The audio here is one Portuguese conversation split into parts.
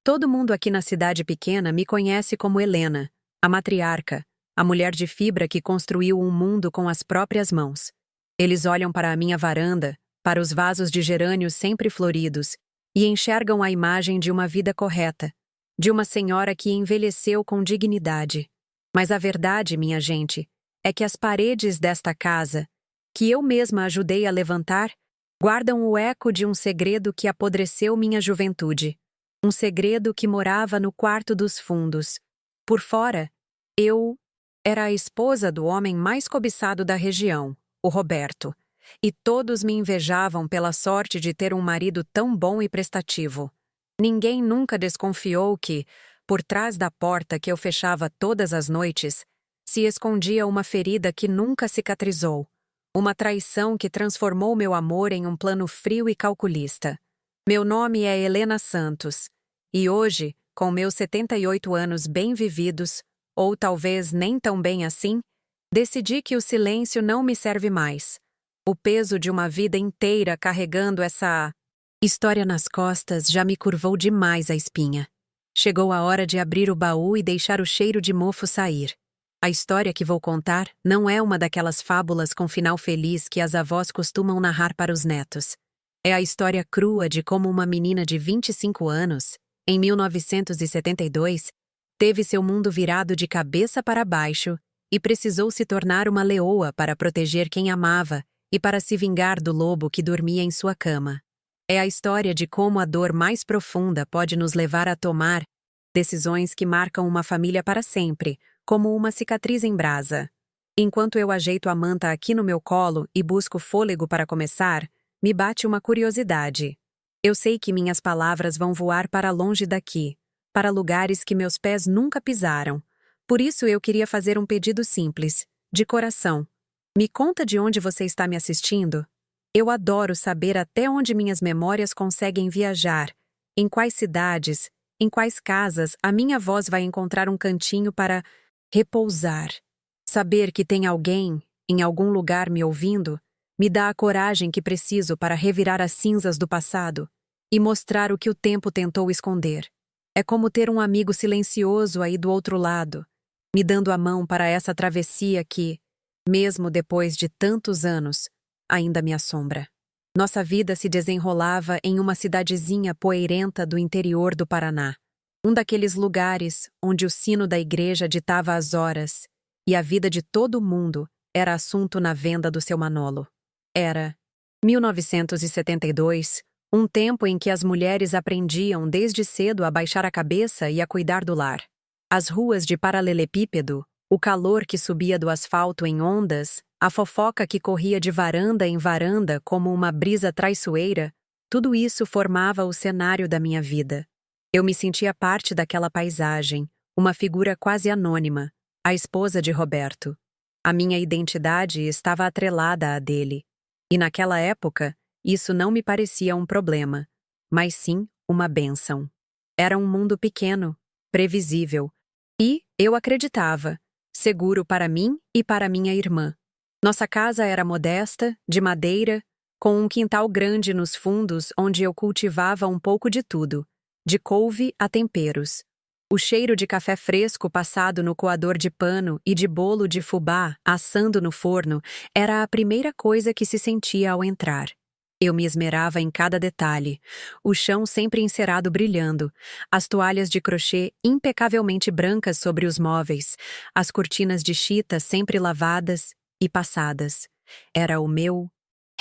Todo mundo aqui na cidade pequena me conhece como Helena, a matriarca, a mulher de fibra que construiu um mundo com as próprias mãos. Eles olham para a minha varanda, para os vasos de gerânios sempre floridos, e enxergam a imagem de uma vida correta, de uma senhora que envelheceu com dignidade. Mas a verdade, minha gente, é que as paredes desta casa, que eu mesma ajudei a levantar, guardam o eco de um segredo que apodreceu minha juventude. Um segredo que morava no quarto dos fundos. Por fora, eu era a esposa do homem mais cobiçado da região, o Roberto, e todos me invejavam pela sorte de ter um marido tão bom e prestativo. Ninguém nunca desconfiou que, por trás da porta que eu fechava todas as noites, se escondia uma ferida que nunca cicatrizou, uma traição que transformou meu amor em um plano frio e calculista. Meu nome é Helena Santos, e hoje, com meus 78 anos bem vividos, ou talvez nem tão bem assim, decidi que o silêncio não me serve mais. O peso de uma vida inteira carregando essa história nas costas já me curvou demais a espinha. Chegou a hora de abrir o baú e deixar o cheiro de mofo sair. A história que vou contar não é uma daquelas fábulas com final feliz que as avós costumam narrar para os netos. É a história crua de como uma menina de 25 anos, em 1972, teve seu mundo virado de cabeça para baixo e precisou se tornar uma leoa para proteger quem amava e para se vingar do lobo que dormia em sua cama. É a história de como a dor mais profunda pode nos levar a tomar decisões que marcam uma família para sempre, como uma cicatriz em brasa. Enquanto eu ajeito a manta aqui no meu colo e busco fôlego para começar, me bate uma curiosidade. Eu sei que minhas palavras vão voar para longe daqui, para lugares que meus pés nunca pisaram. Por isso eu queria fazer um pedido simples, de coração. Me conta de onde você está me assistindo? Eu adoro saber até onde minhas memórias conseguem viajar, em quais cidades, em quais casas a minha voz vai encontrar um cantinho para repousar. Saber que tem alguém, em algum lugar me ouvindo, me dá a coragem que preciso para revirar as cinzas do passado e mostrar o que o tempo tentou esconder. É como ter um amigo silencioso aí do outro lado, me dando a mão para essa travessia que, mesmo depois de tantos anos, ainda me assombra. Nossa vida se desenrolava em uma cidadezinha poeirenta do interior do Paraná. Um daqueles lugares onde o sino da igreja ditava as horas e a vida de todo mundo era assunto na venda do seu Manolo. Era 1972, um tempo em que as mulheres aprendiam desde cedo a baixar a cabeça e a cuidar do lar. As ruas de paralelepípedo, o calor que subia do asfalto em ondas, a fofoca que corria de varanda em varanda como uma brisa traiçoeira, tudo isso formava o cenário da minha vida. Eu me sentia parte daquela paisagem, uma figura quase anônima, a esposa de Roberto. A minha identidade estava atrelada à dele. E naquela época, isso não me parecia um problema, mas sim uma bênção. Era um mundo pequeno, previsível, e, eu acreditava, seguro para mim e para minha irmã. Nossa casa era modesta, de madeira, com um quintal grande nos fundos onde eu cultivava um pouco de tudo, de couve a temperos. O cheiro de café fresco passado no coador de pano e de bolo de fubá assando no forno era a primeira coisa que se sentia ao entrar. Eu me esmerava em cada detalhe, o chão sempre encerado brilhando, as toalhas de crochê impecavelmente brancas sobre os móveis, as cortinas de chita sempre lavadas e passadas. Era o meu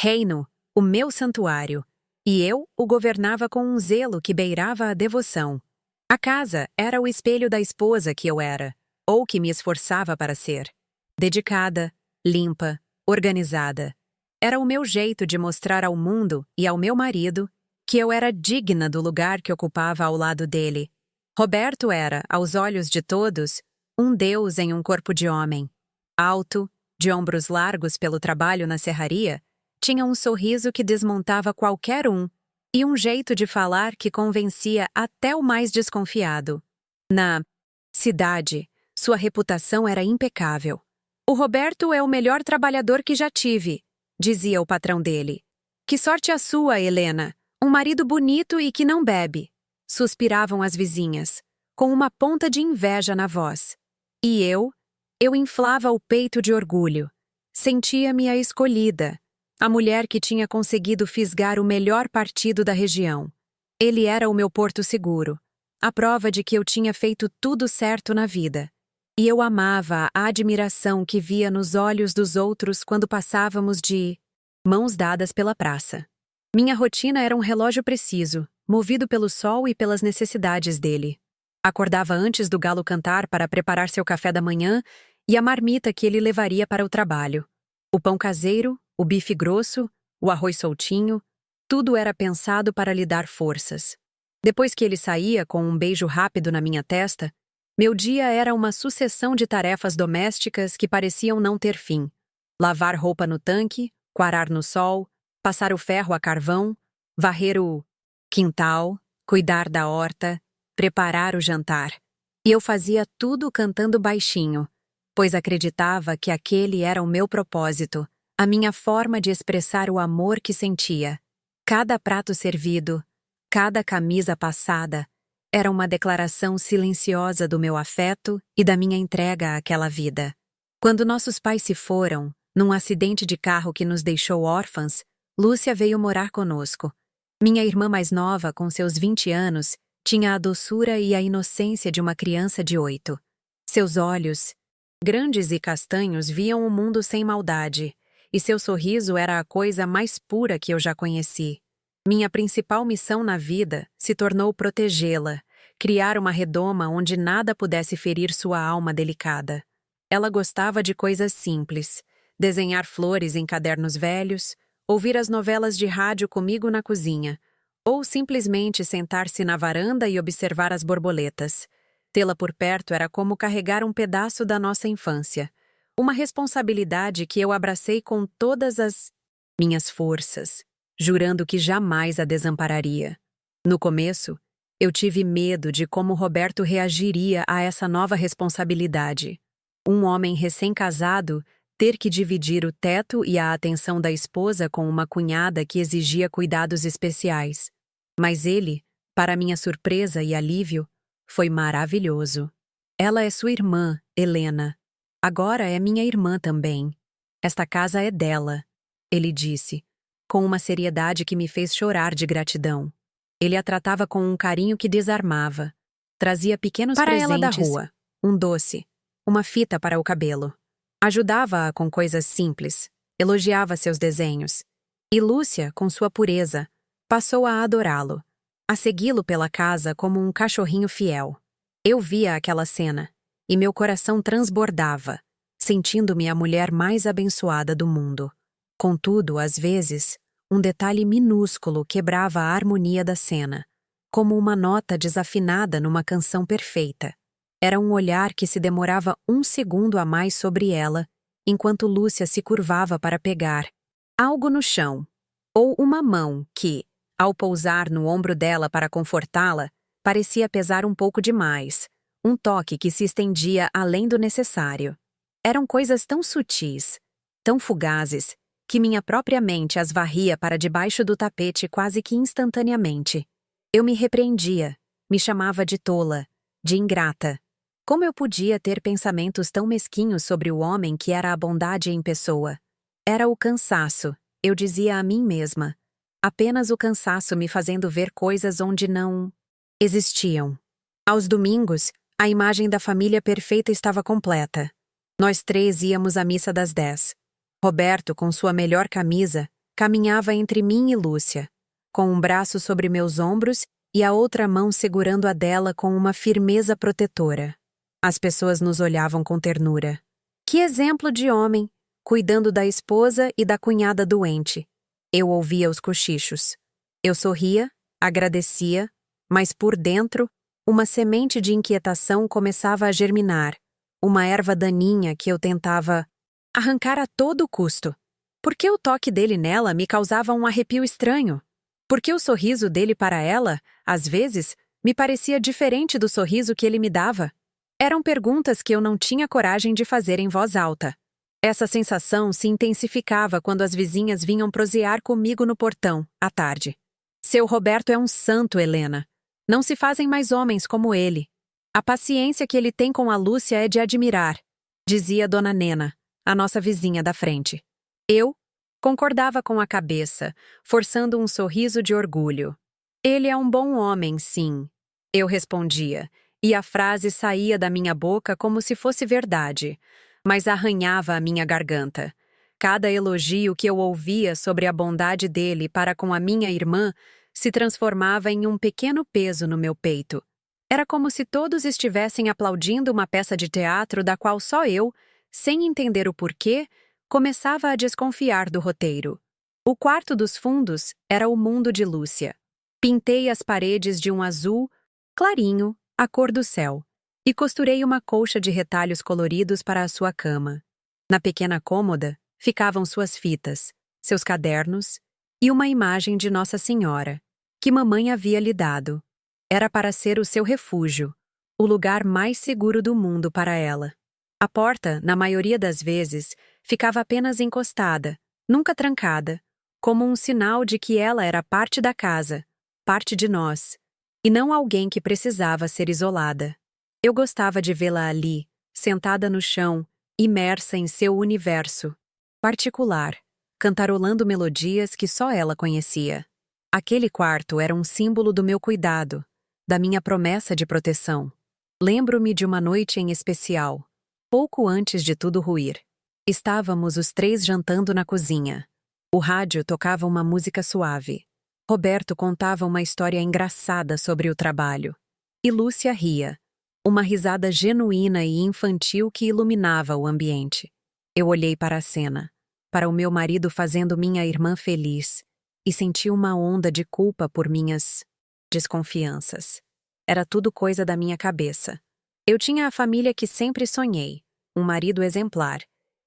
reino, o meu santuário, e eu o governava com um zelo que beirava a devoção. A casa era o espelho da esposa que eu era, ou que me esforçava para ser. Dedicada, limpa, organizada. Era o meu jeito de mostrar ao mundo e ao meu marido que eu era digna do lugar que ocupava ao lado dele. Roberto era, aos olhos de todos, um deus em um corpo de homem. Alto, de ombros largos pelo trabalho na serraria, tinha um sorriso que desmontava qualquer um e um jeito de falar que convencia até o mais desconfiado. Na cidade, sua reputação era impecável. "O Roberto é o melhor trabalhador que já tive", dizia o patrão dele. "Que sorte a sua, Helena, um marido bonito e que não bebe." suspiravam as vizinhas, com uma ponta de inveja na voz. E eu inflava o peito de orgulho. Sentia-me a escolhida, a mulher que tinha conseguido fisgar o melhor partido da região. Ele era o meu porto seguro, a prova de que eu tinha feito tudo certo na vida. E eu amava a admiração que via nos olhos dos outros quando passávamos de mãos dadas pela praça. Minha rotina era um relógio preciso, movido pelo sol e pelas necessidades dele. Acordava antes do galo cantar para preparar seu café da manhã e a marmita que ele levaria para o trabalho. O pão caseiro, o bife grosso, o arroz soltinho, tudo era pensado para lhe dar forças. Depois que ele saía com um beijo rápido na minha testa, meu dia era uma sucessão de tarefas domésticas que pareciam não ter fim. Lavar roupa no tanque, quarar no sol, passar o ferro a carvão, varrer o quintal, cuidar da horta, preparar o jantar. E eu fazia tudo cantando baixinho, pois acreditava que aquele era o meu propósito, a minha forma de expressar o amor que sentia. Cada prato servido, cada camisa passada, era uma declaração silenciosa do meu afeto e da minha entrega àquela vida. Quando nossos pais se foram, num acidente de carro que nos deixou órfãs, Lúcia veio morar conosco. Minha irmã mais nova, com seus 20 anos, tinha a doçura e a inocência de uma criança de 8. Seus olhos, grandes e castanhos, viam o mundo sem maldade, e seu sorriso era a coisa mais pura que eu já conheci. Minha principal missão na vida se tornou protegê-la, criar uma redoma onde nada pudesse ferir sua alma delicada. Ela gostava de coisas simples, desenhar flores em cadernos velhos, ouvir as novelas de rádio comigo na cozinha, ou simplesmente sentar-se na varanda e observar as borboletas. Tê-la por perto era como carregar um pedaço da nossa infância, uma responsabilidade que eu abracei com todas as minhas forças, jurando que jamais a desampararia. No começo, eu tive medo de como Roberto reagiria a essa nova responsabilidade. Um homem recém-casado ter que dividir o teto e a atenção da esposa com uma cunhada que exigia cuidados especiais. Mas ele, para minha surpresa e alívio, foi maravilhoso. Ela é sua irmã, Helena. Agora é minha irmã também. Esta casa é dela, ele disse, com uma seriedade que me fez chorar de gratidão. Ele a tratava com um carinho que desarmava. Trazia pequenos Para presentes, ela da rua, um doce, uma fita para o cabelo. Ajudava-a com coisas simples, elogiava seus desenhos. E Lúcia, com sua pureza, passou a adorá-lo, a segui-lo pela casa como um cachorrinho fiel. Eu via aquela cena, e meu coração transbordava, sentindo-me a mulher mais abençoada do mundo. Contudo, às vezes, um detalhe minúsculo quebrava a harmonia da cena, como uma nota desafinada numa canção perfeita. Era um olhar que se demorava 1 segundo a mais sobre ela, enquanto Lúcia se curvava para pegar algo no chão, ou uma mão que, ao pousar no ombro dela para confortá-la, parecia pesar um pouco demais, um toque que se estendia além do necessário. Eram coisas tão sutis, tão fugazes, que minha própria mente as varria para debaixo do tapete quase que instantaneamente. Eu me repreendia, me chamava de tola, de ingrata. Como eu podia ter pensamentos tão mesquinhos sobre o homem que era a bondade em pessoa? Era o cansaço, eu dizia a mim mesma. Apenas o cansaço me fazendo ver coisas onde não existiam. Aos domingos, a imagem da família perfeita estava completa. Nós 3 íamos à missa das 10. Roberto, com sua melhor camisa, caminhava entre mim e Lúcia, com um braço sobre meus ombros e a outra mão segurando a dela com uma firmeza protetora. As pessoas nos olhavam com ternura. Que exemplo de homem, cuidando da esposa e da cunhada doente. Eu ouvia os cochichos. Eu sorria, agradecia, mas por dentro, uma semente de inquietação começava a germinar, uma erva daninha que eu tentava arrancar a todo custo. Por que o toque dele nela me causava um arrepio estranho? Por que o sorriso dele para ela, às vezes, me parecia diferente do sorriso que ele me dava? Eram perguntas que eu não tinha coragem de fazer em voz alta. Essa sensação se intensificava quando as vizinhas vinham prosear comigo no portão, à tarde. Seu Roberto é um santo, Helena. Não se fazem mais homens como ele. A paciência que ele tem com a Lúcia é de admirar, dizia Dona Nena, a nossa vizinha da frente. Eu concordava com a cabeça, forçando um sorriso de orgulho. Ele é um bom homem, sim, eu respondia, e a frase saía da minha boca como se fosse verdade, mas arranhava a minha garganta. Cada elogio que eu ouvia sobre a bondade dele para com a minha irmã se transformava em um pequeno peso no meu peito. Era como se todos estivessem aplaudindo uma peça de teatro da qual só eu, sem entender o porquê, começava a desconfiar do roteiro. O quarto dos fundos era o mundo de Lúcia. Pintei as paredes de um azul clarinho, a cor do céu, e costurei uma colcha de retalhos coloridos para a sua cama. Na pequena cômoda ficavam suas fitas, seus cadernos e uma imagem de Nossa Senhora, que mamãe havia lhe dado. Era para ser o seu refúgio, o lugar mais seguro do mundo para ela. A porta, na maioria das vezes, ficava apenas encostada, nunca trancada, como um sinal de que ela era parte da casa, parte de nós, e não alguém que precisava ser isolada. Eu gostava de vê-la ali, sentada no chão, imersa em seu universo particular, cantarolando melodias que só ela conhecia. Aquele quarto era um símbolo do meu cuidado, da minha promessa de proteção. Lembro-me de uma noite em especial, pouco antes de tudo ruir. Estávamos os três jantando na cozinha. O rádio tocava uma música suave. Roberto contava uma história engraçada sobre o trabalho. E Lúcia ria. Uma risada genuína e infantil que iluminava o ambiente. Eu olhei para a cena, para o meu marido fazendo minha irmã feliz, e senti uma onda de culpa por minhas desconfianças. Era tudo coisa da minha cabeça. Eu tinha a família que sempre sonhei, um marido exemplar,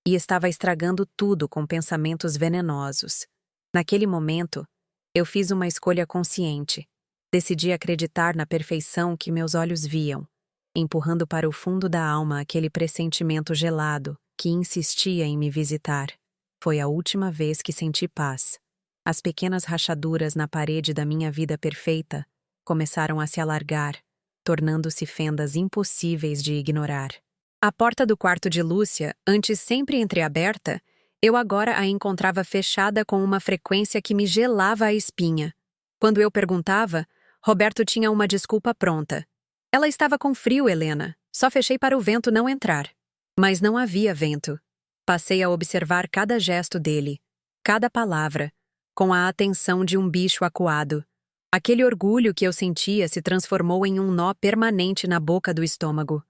e estava estragando tudo com pensamentos venenosos. Naquele momento, eu fiz uma escolha consciente. Decidi acreditar na perfeição que meus olhos viam, empurrando para o fundo da alma aquele pressentimento gelado que insistia em me visitar. Foi a última vez que senti paz. As pequenas rachaduras na parede da minha vida perfeita começaram a se alargar, tornando-se fendas impossíveis de ignorar. A porta do quarto de Lúcia, antes sempre entreaberta, eu agora a encontrava fechada com uma frequência que me gelava a espinha. Quando eu perguntava, Roberto tinha uma desculpa pronta. Ela estava com frio, Helena. Só fechei para o vento não entrar. Mas não havia vento. Passei a observar cada gesto dele, cada palavra, com a atenção de um bicho acuado. Aquele orgulho que eu sentia se transformou em um nó permanente na boca do estômago.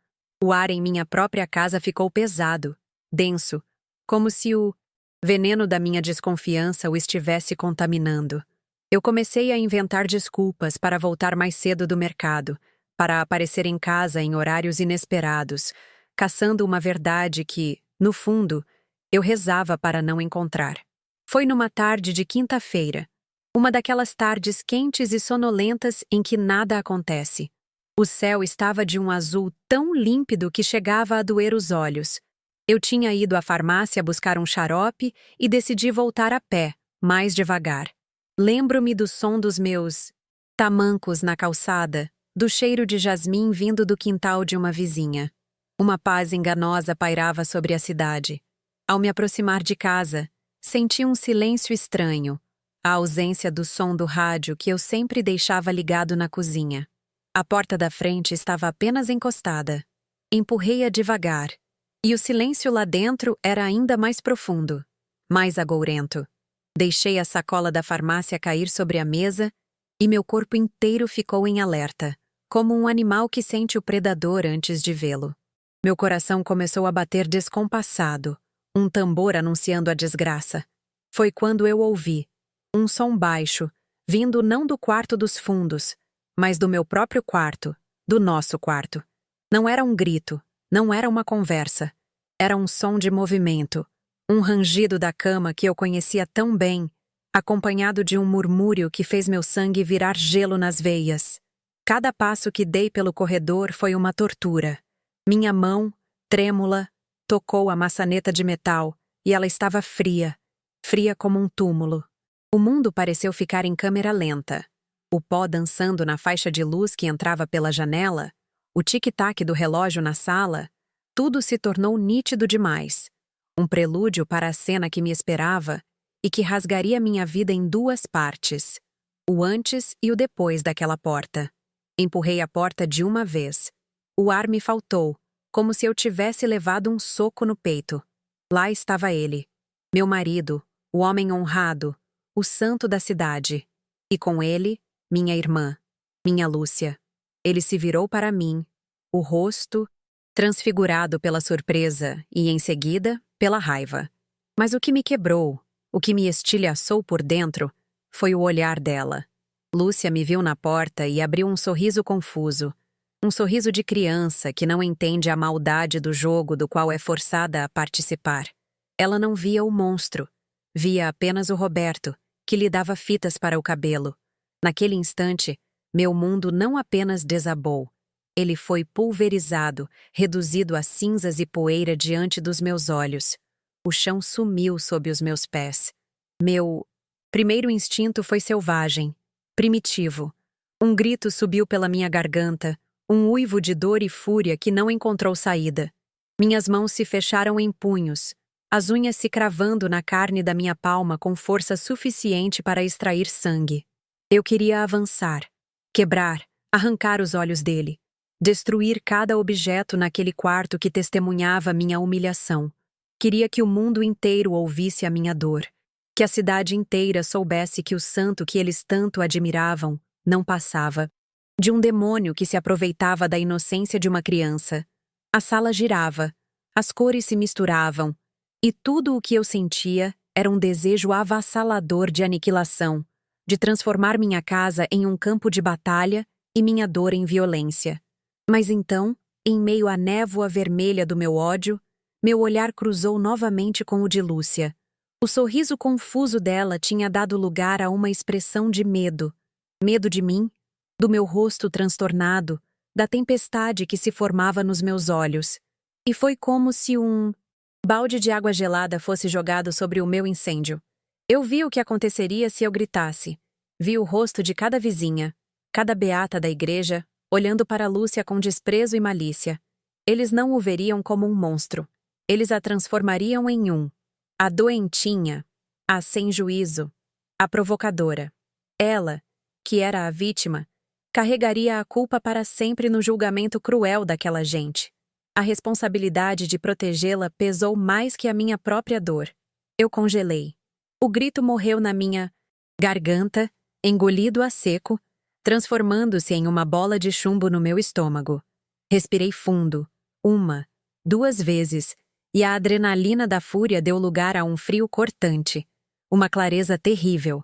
O ar em minha própria casa ficou pesado, denso, como se o veneno da minha desconfiança o estivesse contaminando. Eu comecei a inventar desculpas para voltar mais cedo do mercado, para aparecer em casa em horários inesperados, caçando uma verdade que, no fundo, eu rezava para não encontrar. Foi numa tarde de quinta-feira, uma daquelas tardes quentes e sonolentas em que nada acontece. O céu estava de um azul tão límpido que chegava a doer os olhos. Eu tinha ido à farmácia buscar um xarope e decidi voltar a pé, mais devagar. Lembro-me do som dos meus tamancos na calçada, do cheiro de jasmim vindo do quintal de uma vizinha. Uma paz enganosa pairava sobre a cidade. Ao me aproximar de casa, senti um silêncio estranho, a ausência do som do rádio que eu sempre deixava ligado na cozinha. A porta da frente estava apenas encostada. Empurrei-a devagar, e o silêncio lá dentro era ainda mais profundo, mais agourento. Deixei a sacola da farmácia cair sobre a mesa e meu corpo inteiro ficou em alerta, como um animal que sente o predador antes de vê-lo. Meu coração começou a bater descompassado, um tambor anunciando a desgraça. Foi quando eu ouvi um som baixo, vindo não do quarto dos fundos, mas do meu próprio quarto, do nosso quarto. Não era um grito, não era uma conversa. Era um som de movimento, um rangido da cama que eu conhecia tão bem, acompanhado de um murmúrio que fez meu sangue virar gelo nas veias. Cada passo que dei pelo corredor foi uma tortura. Minha mão, trêmula, tocou a maçaneta de metal e ela estava fria, fria como um túmulo. O mundo pareceu ficar em câmera lenta. o pó dançando na faixa de luz que entrava pela janela, o tic-tac do relógio na sala, tudo se tornou nítido demais. Um prelúdio para a cena que me esperava e que rasgaria minha vida em duas partes. O antes e o depois daquela porta. Empurrei a porta de uma vez. O ar me faltou, como se eu tivesse levado um soco no peito. Lá estava ele, meu marido, o homem honrado, o santo da cidade. E com ele, minha irmã, minha Lúcia. Ele se virou para mim, o rosto transfigurado pela surpresa e, em seguida, pela raiva. Mas o que me quebrou, o que me estilhaçou por dentro, foi o olhar dela. Lúcia me viu na porta e abriu um sorriso confuso. Um sorriso de criança que não entende a maldade do jogo do qual é forçada a participar. Ela não via o monstro. Via apenas o Roberto, que lhe dava fitas para o cabelo. Naquele instante, meu mundo não apenas desabou. Ele foi pulverizado, reduzido a cinzas e poeira diante dos meus olhos. O chão sumiu sob os meus pés. Meu primeiro instinto foi selvagem, primitivo. Um grito subiu pela minha garganta, um uivo de dor e fúria que não encontrou saída. Minhas mãos se fecharam em punhos, as unhas se cravando na carne da minha palma com força suficiente para extrair sangue. Eu queria avançar, quebrar, arrancar os olhos dele, destruir cada objeto naquele quarto que testemunhava minha humilhação. Queria que o mundo inteiro ouvisse a minha dor, que a cidade inteira soubesse que o santo que eles tanto admiravam não passava de um demônio que se aproveitava da inocência de uma criança. A sala girava, as cores se misturavam, e tudo o que eu sentia era um desejo avassalador de aniquilação, de transformar minha casa em um campo de batalha e minha dor em violência. Mas então, em meio à névoa vermelha do meu ódio, meu olhar cruzou novamente com o de Lúcia. O sorriso confuso dela tinha dado lugar a uma expressão de medo. Medo de mim, do meu rosto transtornado, da tempestade que se formava nos meus olhos. E foi como se um balde de água gelada fosse jogado sobre o meu incêndio. Eu vi o que aconteceria se eu gritasse. Vi o rosto de cada vizinha, cada beata da igreja, olhando para Lúcia com desprezo e malícia. Eles não o veriam como um monstro. Eles a transformariam em a doentinha, a sem juízo, a provocadora. Ela, que era a vítima, carregaria a culpa para sempre no julgamento cruel daquela gente. A responsabilidade de protegê-la pesou mais que a minha própria dor. Eu congelei. O grito morreu na minha garganta, engolido a seco, transformando-se em uma bola de chumbo no meu estômago. Respirei fundo, 1, 2 vezes, e a adrenalina da fúria deu lugar a um frio cortante, uma clareza terrível.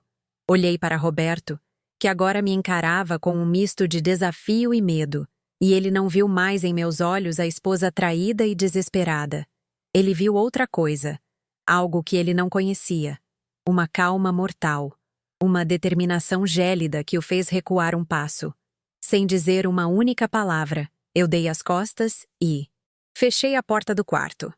Olhei para Roberto, que agora me encarava com um misto de desafio e medo, e ele não viu mais em meus olhos a esposa traída e desesperada. Ele viu outra coisa, algo que ele não conhecia, uma calma mortal, uma determinação gélida que o fez recuar um passo. Sem dizer uma única palavra, eu dei as costas e fechei a porta do quarto.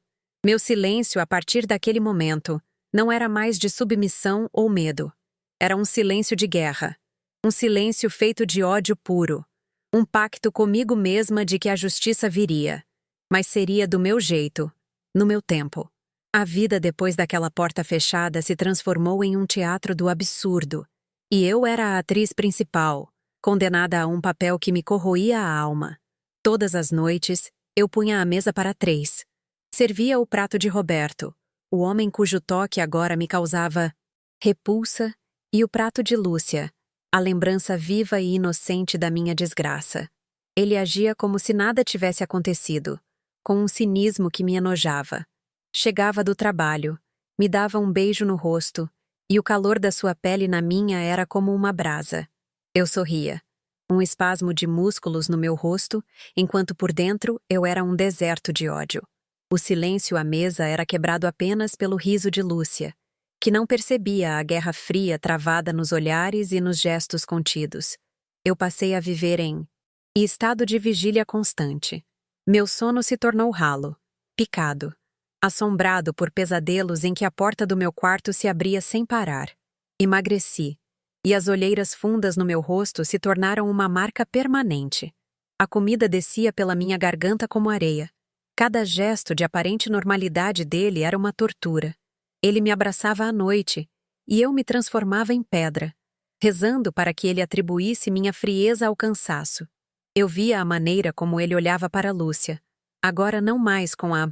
Meu silêncio a partir daquele momento não era mais de submissão ou medo. Era um silêncio de guerra. Um silêncio feito de ódio puro. Um pacto comigo mesma de que a justiça viria. Mas seria do meu jeito, no meu tempo. A vida depois daquela porta fechada se transformou em um teatro do absurdo. E eu era a atriz principal, condenada a um papel que me corroía a alma. Todas as noites, eu punha a mesa para 3. Servia o prato de Roberto, o homem cujo toque agora me causava repulsa, e o prato de Lúcia, a lembrança viva e inocente da minha desgraça. Ele agia como se nada tivesse acontecido, com um cinismo que me enojava. Chegava do trabalho, me dava um beijo no rosto, e o calor da sua pele na minha era como uma brasa. Eu sorria. Um espasmo de músculos no meu rosto, enquanto por dentro eu era um deserto de ódio. O silêncio à mesa era quebrado apenas pelo riso de Lúcia, que não percebia a guerra fria travada nos olhares e nos gestos contidos. Eu passei a viver em estado de vigília constante. Meu sono se tornou ralo, picado, assombrado por pesadelos em que a porta do meu quarto se abria sem parar. Emagreci. e as olheiras fundas no meu rosto se tornaram uma marca permanente. A comida descia pela minha garganta como areia. Cada gesto de aparente normalidade dele era uma tortura. Ele me abraçava à noite, e eu me transformava em pedra, rezando para que ele atribuísse minha frieza ao cansaço. Eu via a maneira como ele olhava para Lúcia, agora não mais com a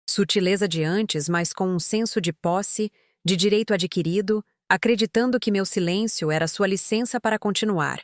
sutileza de antes, mas com um senso de posse, de direito adquirido, acreditando que meu silêncio era sua licença para continuar.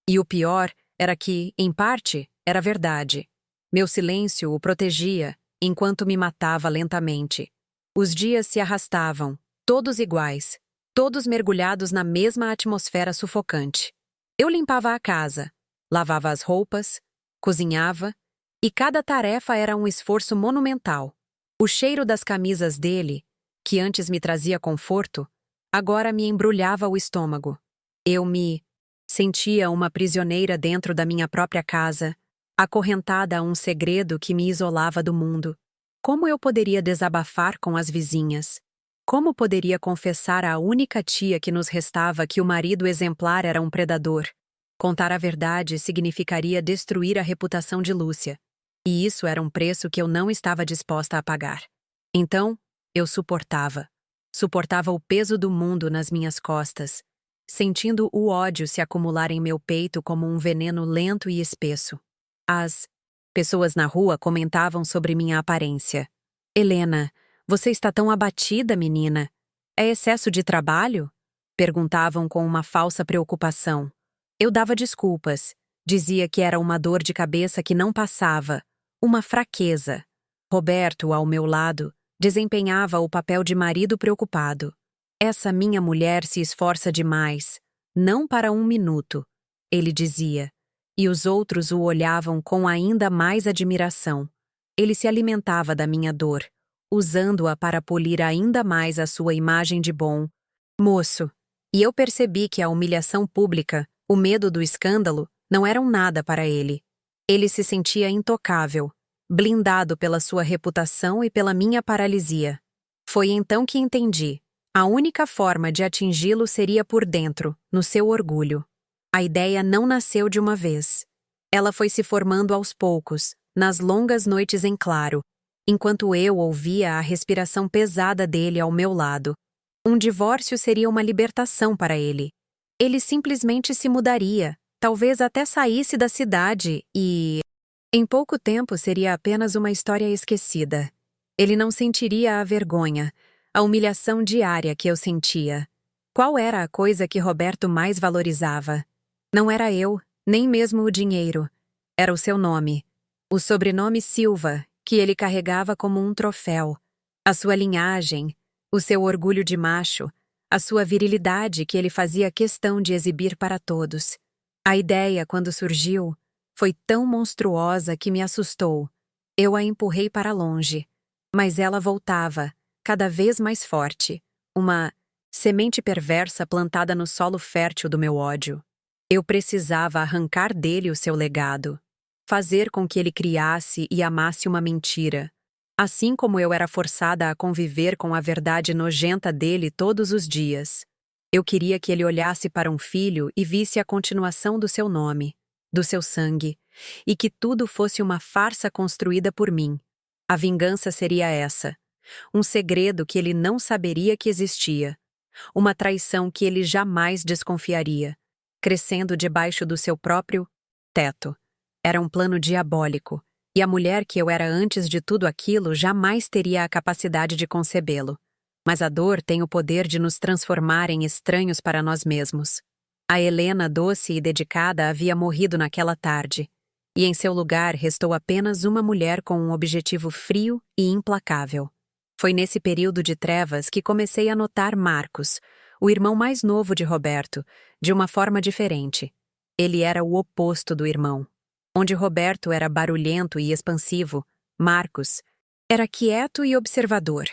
E o pior era que, em parte, era verdade. Meu silêncio o protegia, enquanto me matava lentamente. Os dias se arrastavam, todos iguais, todos mergulhados na mesma atmosfera sufocante. Eu limpava a casa, lavava as roupas, cozinhava, e cada tarefa era um esforço monumental. O cheiro das camisas dele, que antes me trazia conforto, agora me embrulhava o estômago. Eu me sentia uma prisioneira dentro da minha própria casa, acorrentada a um segredo que me isolava do mundo. Como eu poderia desabafar com as vizinhas? Como poderia confessar à única tia que nos restava que o marido exemplar era um predador? Contar a verdade significaria destruir a reputação de Lúcia. E isso era um preço que eu não estava disposta a pagar. Então, eu suportava. Suportava o peso do mundo nas minhas costas, sentindo o ódio se acumular em meu peito como um veneno lento e espesso. As pessoas na rua comentavam sobre minha aparência. Helena, você está tão abatida, menina. É excesso de trabalho? Perguntavam com uma falsa preocupação. Eu dava desculpas. Dizia que era uma dor de cabeça que não passava, uma fraqueza. Roberto, ao meu lado, desempenhava o papel de marido preocupado. Essa minha mulher se esforça demais, não para um minuto, ele dizia, e os outros o olhavam com ainda mais admiração. Ele se alimentava da minha dor, usando-a para polir ainda mais a sua imagem de bom moço. E eu percebi que a humilhação pública, o medo do escândalo, não eram nada para ele. Ele se sentia intocável, blindado pela sua reputação e pela minha paralisia. Foi então que entendi. A única forma de atingi-lo seria por dentro, no seu orgulho. A ideia não nasceu de uma vez. Ela foi se formando aos poucos, nas longas noites em claro, enquanto eu ouvia a respiração pesada dele ao meu lado. Um divórcio seria uma libertação para ele. Ele simplesmente se mudaria, talvez até saísse da cidade e... Em pouco tempo seria apenas uma história esquecida. Ele não sentiria a vergonha, a humilhação diária que eu sentia. Qual era a coisa que Roberto mais valorizava? Não era eu, nem mesmo o dinheiro. Era o seu nome. O sobrenome Silva, que ele carregava como um troféu. A sua linhagem, o seu orgulho de macho, a sua virilidade que ele fazia questão de exibir para todos. A ideia, quando surgiu, foi tão monstruosa que me assustou. Eu a empurrei para longe. Mas ela voltava, cada vez mais forte. Uma semente perversa plantada no solo fértil do meu ódio. Eu precisava arrancar dele o seu legado. Fazer com que ele criasse e amasse uma mentira. Assim como eu era forçada a conviver com a verdade nojenta dele todos os dias. Eu queria que ele olhasse para um filho e visse a continuação do seu nome, do seu sangue, e que tudo fosse uma farsa construída por mim. A vingança seria essa. Um segredo que ele não saberia que existia. Uma traição que ele jamais desconfiaria, crescendo debaixo do seu próprio teto. Era um plano diabólico, e a mulher que eu era antes de tudo aquilo jamais teria a capacidade de concebê-lo. Mas a dor tem o poder de nos transformar em estranhos para nós mesmos. A Helena doce e dedicada havia morrido naquela tarde, e em seu lugar restou apenas uma mulher com um objetivo frio e implacável. Foi nesse período de trevas que comecei a notar Marcos, o irmão mais novo de Roberto, de uma forma diferente. Ele era o oposto do irmão. Onde Roberto era barulhento e expansivo, Marcos era quieto e observador.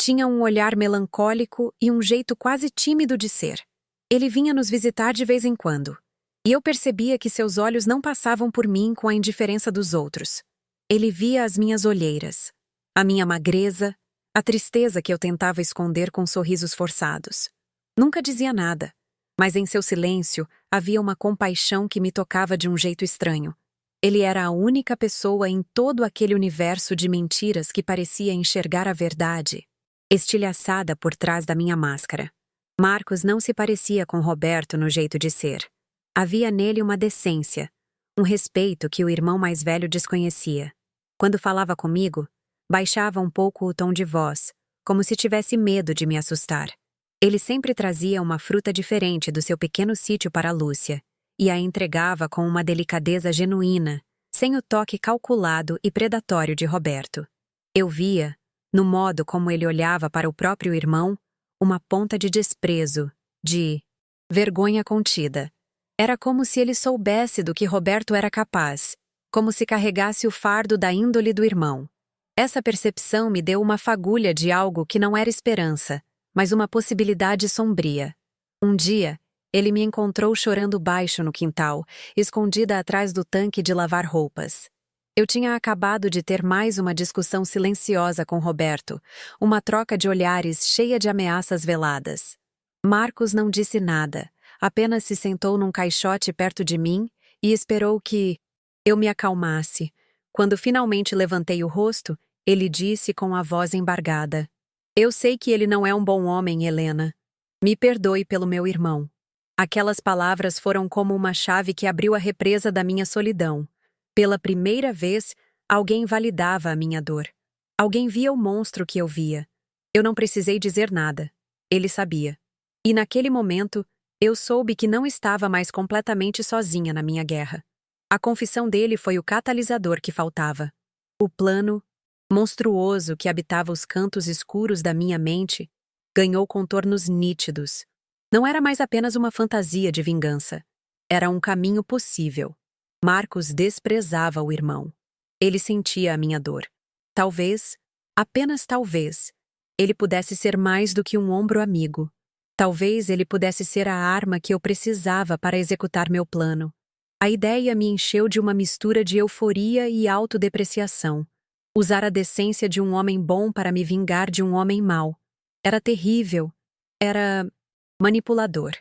Tinha um olhar melancólico e um jeito quase tímido de ser. Ele vinha nos visitar de vez em quando, e eu percebia que seus olhos não passavam por mim com a indiferença dos outros. Ele via as minhas olheiras, a minha magreza, a tristeza que eu tentava esconder com sorrisos forçados. Nunca dizia nada, Mas em seu silêncio havia uma compaixão que me tocava de um jeito estranho. Ele era a única pessoa em todo aquele universo de mentiras que parecia enxergar a verdade, estilhaçada por trás da minha máscara. Marcos não se parecia com Roberto no jeito de ser. Havia nele uma decência, um respeito que o irmão mais velho desconhecia. Quando falava comigo, baixava um pouco o tom de voz, como se tivesse medo de me assustar. Ele sempre trazia uma fruta diferente do seu pequeno sítio para Lúcia, e a entregava com uma delicadeza genuína, sem o toque calculado e predatório de Roberto. Eu via, no modo como ele olhava para o próprio irmão, uma ponta de desprezo, de vergonha contida. Era como se ele soubesse do que Roberto era capaz, como se carregasse o fardo da índole do irmão. Essa percepção me deu uma fagulha de algo que não era esperança, mas uma possibilidade sombria. Um dia, ele me encontrou chorando baixo no quintal, escondida atrás do tanque de lavar roupas. Eu tinha acabado de ter mais uma discussão silenciosa com Roberto, uma troca de olhares cheia de ameaças veladas. Marcos não disse nada, apenas se sentou num caixote perto de mim e esperou que eu me acalmasse. Quando finalmente levantei o rosto, ele disse com a voz embargada: "Eu sei que ele não é um bom homem, Helena. Me perdoe pelo meu irmão." Aquelas palavras foram como uma chave que abriu a represa da minha solidão. Pela primeira vez, alguém validava a minha dor. Alguém via o monstro que eu via. Eu não precisei dizer nada. Ele sabia. E naquele momento, eu soube que não estava mais completamente sozinha na minha guerra. A confissão dele foi o catalisador que faltava. O plano monstruoso que habitava os cantos escuros da minha mente ganhou contornos nítidos. Não era mais apenas uma fantasia de vingança. Era um caminho possível. Marcos desprezava o irmão. Ele sentia a minha dor. Talvez, apenas talvez, ele pudesse ser mais do que um ombro amigo. Talvez ele pudesse ser a arma que eu precisava para executar meu plano. A ideia me encheu de uma mistura de euforia e autodepreciação. Usar a decência de um homem bom para me vingar de um homem mau. Era terrível. Era manipulador.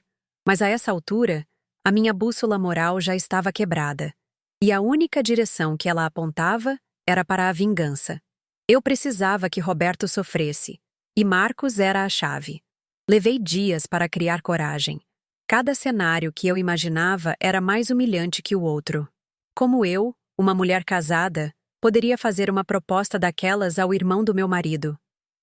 Mas a essa altura, a minha bússola moral já estava quebrada. E a única direção que ela apontava era para a vingança. Eu precisava que Roberto sofresse. E Marcos era a chave. Levei dias para criar coragem. Cada cenário que eu imaginava era mais humilhante que o outro. Como eu, uma mulher casada, poderia fazer uma proposta daquelas ao irmão do meu marido?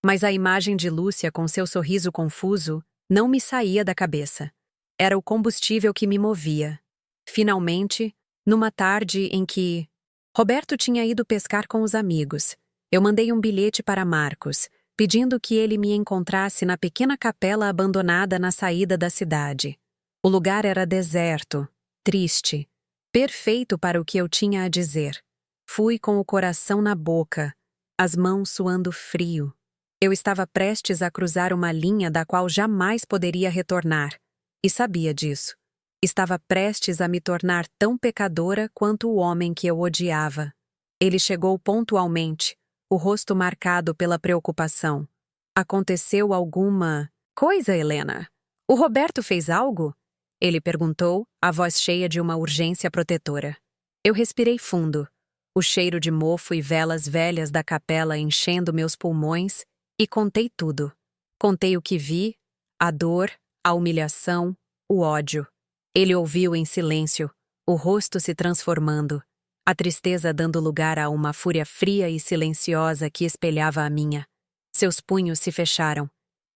Mas a imagem de Lúcia com seu sorriso confuso não me saía da cabeça. Era o combustível que me movia. Finalmente, numa tarde em que Roberto tinha ido pescar com os amigos, eu mandei um bilhete para Marcos, pedindo que ele me encontrasse na pequena capela abandonada na saída da cidade. O lugar era deserto, triste, perfeito para o que eu tinha a dizer. Fui com o coração na boca, as mãos suando frio. Eu estava prestes a cruzar uma linha da qual jamais poderia retornar, e sabia disso. Estava prestes a me tornar tão pecadora quanto o homem que eu odiava. Ele chegou pontualmente, o rosto marcado pela preocupação. "Aconteceu alguma coisa, Helena? O Roberto fez algo?" Ele perguntou, a voz cheia de uma urgência protetora. Eu respirei fundo, o cheiro de mofo e velas velhas da capela enchendo meus pulmões, e contei tudo. Contei o que vi, a dor, a humilhação, o ódio. Ele ouviu em silêncio, o rosto se transformando, a tristeza dando lugar a uma fúria fria e silenciosa que espelhava a minha. Seus punhos se fecharam,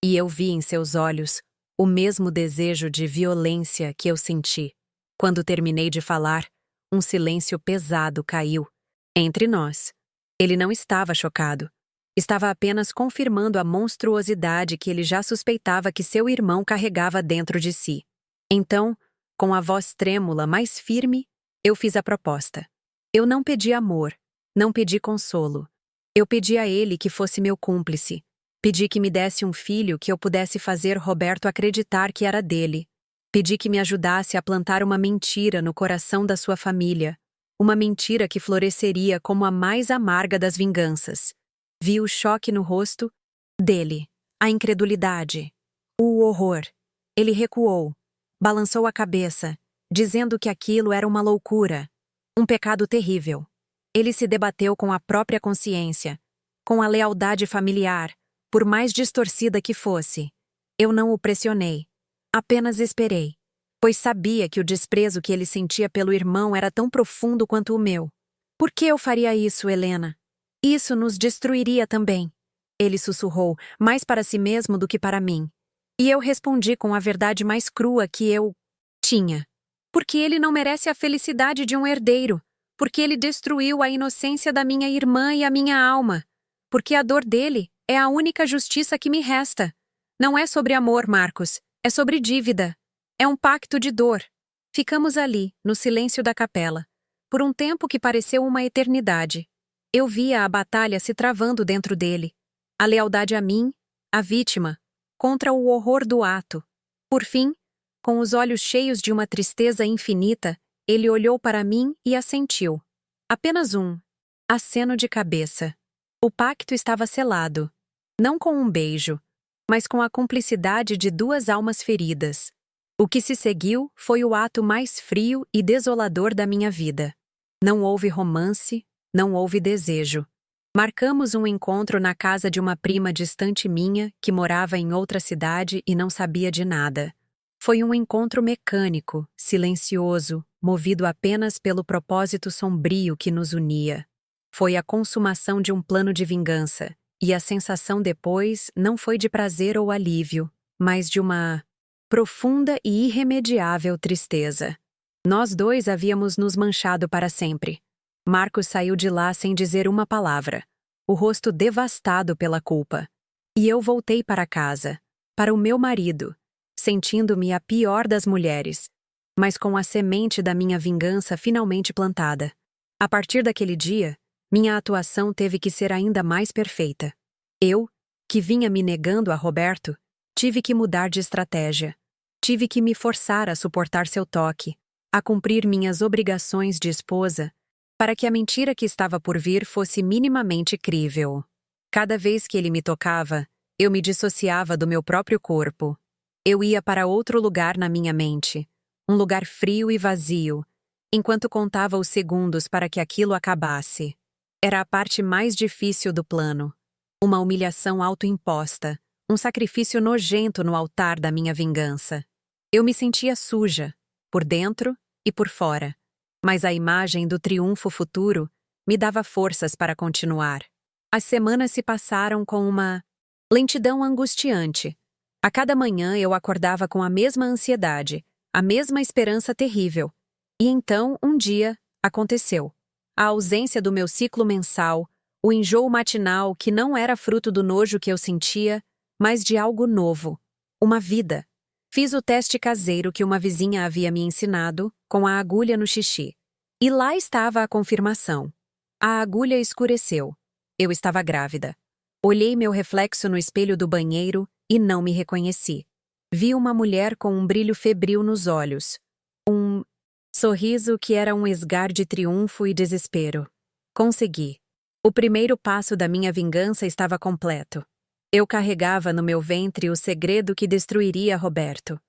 e eu vi em seus olhos o mesmo desejo de violência que eu senti. Quando terminei de falar, um silêncio pesado caiu entre nós. Ele não estava chocado. Estava apenas confirmando a monstruosidade que ele já suspeitava que seu irmão carregava dentro de si. Então, com a voz trêmula, mais firme, eu fiz a proposta. Eu não pedi amor, não pedi consolo. Eu pedi a ele que fosse meu cúmplice. Pedi que me desse um filho que eu pudesse fazer Roberto acreditar que era dele. Pedi que me ajudasse a plantar uma mentira no coração da sua família. Uma mentira que floresceria como a mais amarga das vinganças. Vi o choque no rosto dele, a incredulidade, o horror. Ele recuou, balançou a cabeça, dizendo que aquilo era uma loucura, um pecado terrível. Ele se debateu com a própria consciência, com a lealdade familiar, por mais distorcida que fosse. Eu não o pressionei. Apenas esperei, pois sabia que o desprezo que ele sentia pelo irmão era tão profundo quanto o meu. Por que eu faria isso, Helena? Isso nos destruiria também. Ele sussurrou, mais para si mesmo do que para mim. E eu respondi com a verdade mais crua que eu tinha. Porque ele não merece a felicidade de um herdeiro. Porque ele destruiu a inocência da minha irmã e a minha alma. Porque a dor dele é a única justiça que me resta. Não é sobre amor, Marcos. É sobre dívida. É um pacto de dor. Ficamos ali, no silêncio da capela, por um tempo que pareceu uma eternidade. Eu via a batalha se travando dentro dele. A lealdade a mim, a vítima, contra o horror do ato. Por fim, com os olhos cheios de uma tristeza infinita, ele olhou para mim e assentiu. Apenas um aceno de cabeça. O pacto estava selado, não com um beijo, mas com a cumplicidade de duas almas feridas. O que se seguiu foi o ato mais frio e desolador da minha vida. Não houve romance, não houve desejo. Marcamos um encontro na casa de uma prima distante minha, que morava em outra cidade e não sabia de nada. Foi um encontro mecânico, silencioso, movido apenas pelo propósito sombrio que nos unia. Foi a consumação de um plano de vingança, e a sensação depois não foi de prazer ou alívio, mas de uma profunda e irremediável tristeza. Nós dois havíamos nos manchado para sempre. Marcos saiu de lá sem dizer uma palavra, o rosto devastado pela culpa. E eu voltei para casa, para o meu marido, sentindo-me a pior das mulheres, mas com a semente da minha vingança finalmente plantada. A partir daquele dia, minha atuação teve que ser ainda mais perfeita. Eu, que vinha me negando a Roberto, tive que mudar de estratégia. Tive que me forçar a suportar seu toque, a cumprir minhas obrigações de esposa, para que a mentira que estava por vir fosse minimamente crível. Cada vez que ele me tocava, eu me dissociava do meu próprio corpo. Eu ia para outro lugar na minha mente, um lugar frio e vazio, enquanto contava os segundos para que aquilo acabasse. Era a parte mais difícil do plano. Uma humilhação autoimposta, um sacrifício nojento no altar da minha vingança. Eu me sentia suja, por dentro e por fora, mas a imagem do triunfo futuro me dava forças para continuar. As semanas se passaram com uma lentidão angustiante. A cada manhã eu acordava com a mesma ansiedade, a mesma esperança terrível. E então, um dia, aconteceu. A ausência do meu ciclo mensal, o enjoo matinal que não era fruto do nojo que eu sentia, mas de algo novo, uma vida. Fiz o teste caseiro que uma vizinha havia me ensinado, com a agulha no xixi. E lá estava a confirmação. A agulha escureceu. Eu estava grávida. Olhei meu reflexo no espelho do banheiro e não me reconheci. Vi uma mulher com um brilho febril nos olhos. Um sorriso que era um esgar de triunfo e desespero. Consegui. O primeiro passo da minha vingança estava completo. Eu carregava no meu ventre o segredo que destruiria Roberto.